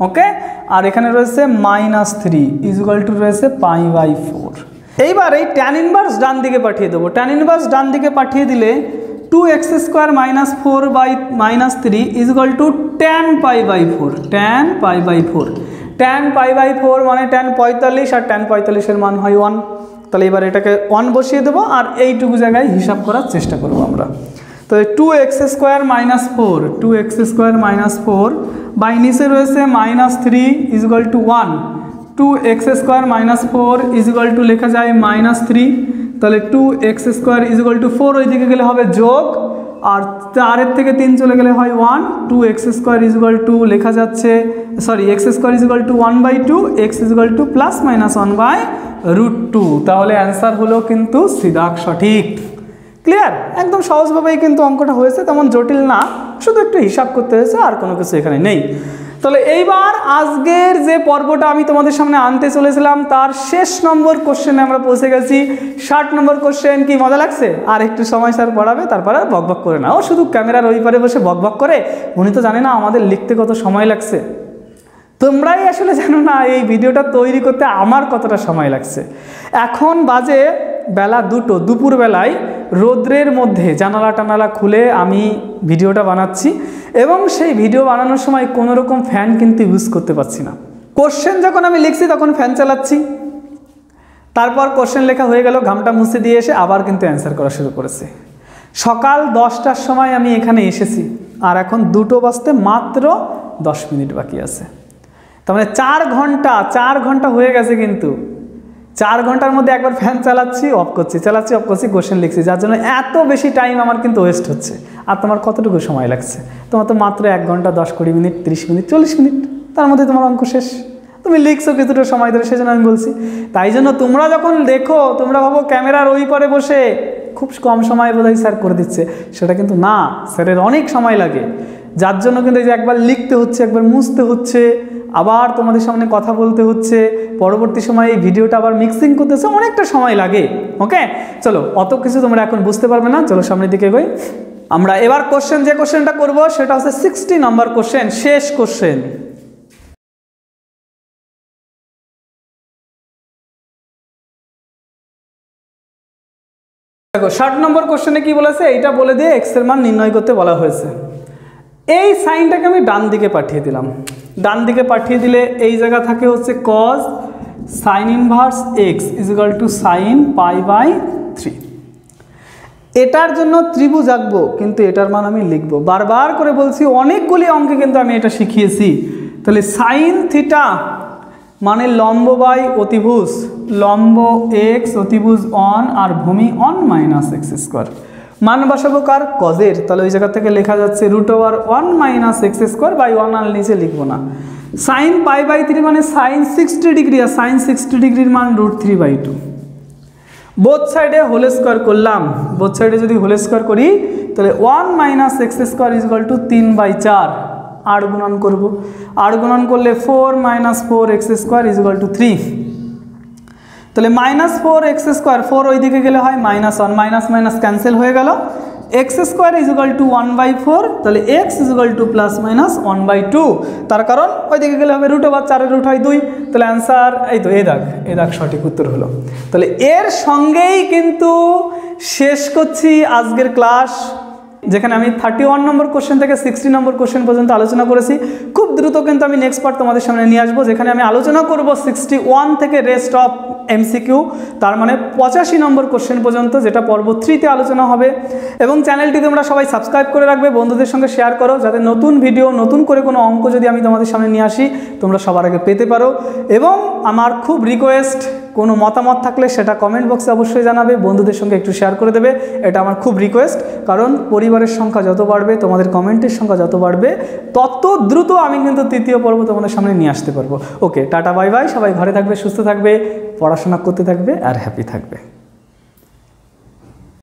ওকে, আর এখানে রয়েছে -3 = রয়েছে π/4। এইবার এই tan ইনভার্স ডান দিকে পাঠিয়ে দেবো, tan ইনভার্স ডান দিকে পাঠিয়ে দিলে 2x² minus 4 by -3 = tan π/4, tan π/4। tan π/4 মানে tan 45 আর tan 45 এর মান হয় 1। তাহলে এবার এটাকে 1 বসিয়ে দেবো আর এইটুকু জায়গায় হিসাব করার চেষ্টা করব আমরা। তো 2x² - 4 2x² - 4 বাই নিচে রয়েছে -3 = 1 2x² - 4 লেখা যায় -3। তাহলে 2x² = 4 ওইদিকে গেলে হবে যোগ আর 4 থেকে 3 চলে গেলে হয় 1 2x² লেখা যাচ্ছে সরি x² = 1/2 x ±1/√2। তাহলে অ্যান্সার হলো কিন্তু সিদাক সঠিক। ক্লিয়ার? একদম সহজভাবেই কিন্তু অঙ্কটা হয়েছে, তেমন জটিল না, শুধু একটু হিসাব করতে হয়েছে, আর কোনো কিছু এখানে নেই। তাহলে এইবার আজকের যে পর্বটা আমি তোমাদের সামনে আনতে চলেছিলাম তার শেষ নম্বর কোশ্চেনে আমরা পৌঁছে গেছি। 60 নম্বর কোশ্চেন। কি মজা লাগছে? আর একটু সময় স্যার পড়াবে, তারপরে আর বকবক করে না, ও শুধু ক্যামেরার ওই পারে বসে বকবক করে, উনি তো জানে না আমাদের লিখতে কত সময় লাগছে। তোমরাই আসলে জানো না এই ভিডিওটা তৈরি করতে আমার কতটা সময় লাগছে। এখন বাজে বেলা 2টো, দুপুরবেলায় রোদ্রের মধ্যে জানালা টানালা খুলে আমি ভিডিওটা বানাচ্ছি এবং সেই ভিডিও বানানোর সময় কোনো রকম ফ্যান কিন্তু ইউজ করতে পারছি না। কোশ্চেন যখন আমি লিখছি তখন ফ্যান চালাচ্ছি, তারপর কোশ্চেন লেখা হয়ে গেল, ঘামটা মুছে দিয়ে এসে আবার কিন্তু অ্যান্সার করা শুরু করেছে। সকাল 10টার সময় আমি এখানে এসেছি আর এখন 2টো বাজতে মাত্র 10 মিনিট বাকি আছে। তার মানে 4 ঘন্টা হয়ে গেছে। কিন্তু 4 ঘন্টার মধ্যে একবার ফ্যান চালাচ্ছি অফ করছি, চালাচ্ছি অফ করছি, কোশ্চেন লিখছি, যার জন্য এত বেশি টাইম আমার কিন্তু ওয়েস্ট হচ্ছে। আর তোমার কতটুকু সময় লাগছে? তোমার তো মাত্র 1 ঘন্টা 10-20 মিনিট 30 মিনিট 40 মিনিট, তার মধ্যে তোমার অঙ্ক শেষ। তুমি লিখছো কিছুটা সময় ধরে, সেজন্য আমি বলছি। তাই জন্য তোমরা যখন দেখো তোমরা ভাবো ক্যামেরার ওই পারে বসে খুব কম সময় বোধহয় স্যার করে দিচ্ছে, সেটা কিন্তু না, স্যারের অনেক সময় লাগে। যার জন্য কিন্তু এই যে একবার লিখতে হচ্ছে, একবার মুছতে হচ্ছে, আবার তোমাদের সামনে কথা বলতে হচ্ছে, পরবর্তী সময়ে এই ভিডিওটা আবার মিক্সিং করতে হচ্ছে, অনেকটা সময় লাগে। ওকে, চলো অত কিছু তোমরা এখন বুঝতে পারবে না, চলো সামনের দিকে এগোই। আমরা এবার যে কোশ্চেনটা করব সেটা হচ্ছে 60 নম্বর কোশ্চেন, শেষ কোশ্চেন। দেখো 60 নম্বর কোশ্চেনে কি বলেছে, এইটা বলে দিয়ে এক্স এর মান নির্ণয় করতে বলা হয়েছে। এই সাইনটাকে আমি ডান দিকে পাঠিয়ে দিলাম। ডান দিকে পাঠিয়ে দিলে এই জায়গা থাকে হচ্ছে cos sin inverse x = sin π/3। এটার জন্য ত্রিভুজ আঁকবো, কিন্তু এটার মান আমি লিখবো। বারবার করে বলছি, অনেকগুলি অঙ্কে কিন্তু আমি এটা শিখিয়েছি। তাহলে sin থিটা মানে লম্ব বাই অতিভুজ, লম্ব x অতিভুজ অন আর ভূমি অন -x²। মান বসাবো কার? কজের। তাহলে ওই জায়গা থেকে লেখা যাচ্ছে √1 - x²/1, আর নিচে লিখবো না। sin π/3 মানে sin 60 ডিগ্রি, আর sin 60 ডিগ্রির মান √3/2। বোথ সাইডে হোল স্কোয়ার করলাম। বোথ সাইডে যদি হোল স্কোয়ার করি তাহলে 1 - x² = 3/4। 8 গুণন করবো, 8 গুণন করলে 4 - 4x² = 3। তাহলে -4x², 4 ওই দিকে গেলে হয় -1, মাইনাস মাইনাস ক্যান্সেল হয়ে গেল। x² = 1/4, তাহলে x ± 1/2, তার কারণ ওই দিকে গেলে হবে √4, 4 এর রুট হয় 2। তাহলে অ্যান্সার এই তো এই দাগ সঠিক উত্তর হলো। তাহলে এর সঙ্গেই কিন্তু শেষ করছি আজকের ক্লাস, যেখানে আমি 31 নম্বর কোশ্চেন থেকে 60 নম্বর কোশ্চেন পর্যন্ত আলোচনা করেছি। খুব দ্রুত কিন্তু আমি নেক্সট পার্ট তোমাদের সামনে নিয়ে আসবো, যেখানে আমি আলোচনা করব 61 থেকে রেস্ট অফ MCQ, তার মানে 85 নম্বর কোশ্চেন পর্যন্ত, যেটা পর্ব 3-তে আলোচনা হবে। এবং চ্যানেলটি তোমরা সবাই সাবস্ক্রাইব করে রাখবে, বন্ধুদের সঙ্গে শেয়ার করো, যাতে নতুন ভিডিও, নতুন করে কোনো অঙ্ক যদি আমি তোমাদের সামনে নিয়ে আসি তোমরা সবার আগে পেতে পারো। এবং আমার খুব রিকোয়েস্ট, কোনো মতামত থাকলে সেটা কমেন্ট বক্সে অবশ্যই জানাবে, বন্ধুদের সঙ্গে একটু শেয়ার করে দেবে, এটা আমার খুব রিকোয়েস্ট। কারণ পরিবারের সংখ্যা যত বাড়বে, তোমাদের কমেন্টের সংখ্যা যত বাড়বে, তত দ্রুত আমি কিন্তু 3য় পর্ব তোমাদের সামনে নিয়ে আসতে পারবো। ওকে, টাটা বাই বাই, সবাই ঘরে থাকবে, সুস্থ থাকবে, পড়াশোনা করতে থাকবে আর হ্যাপি থাকবে।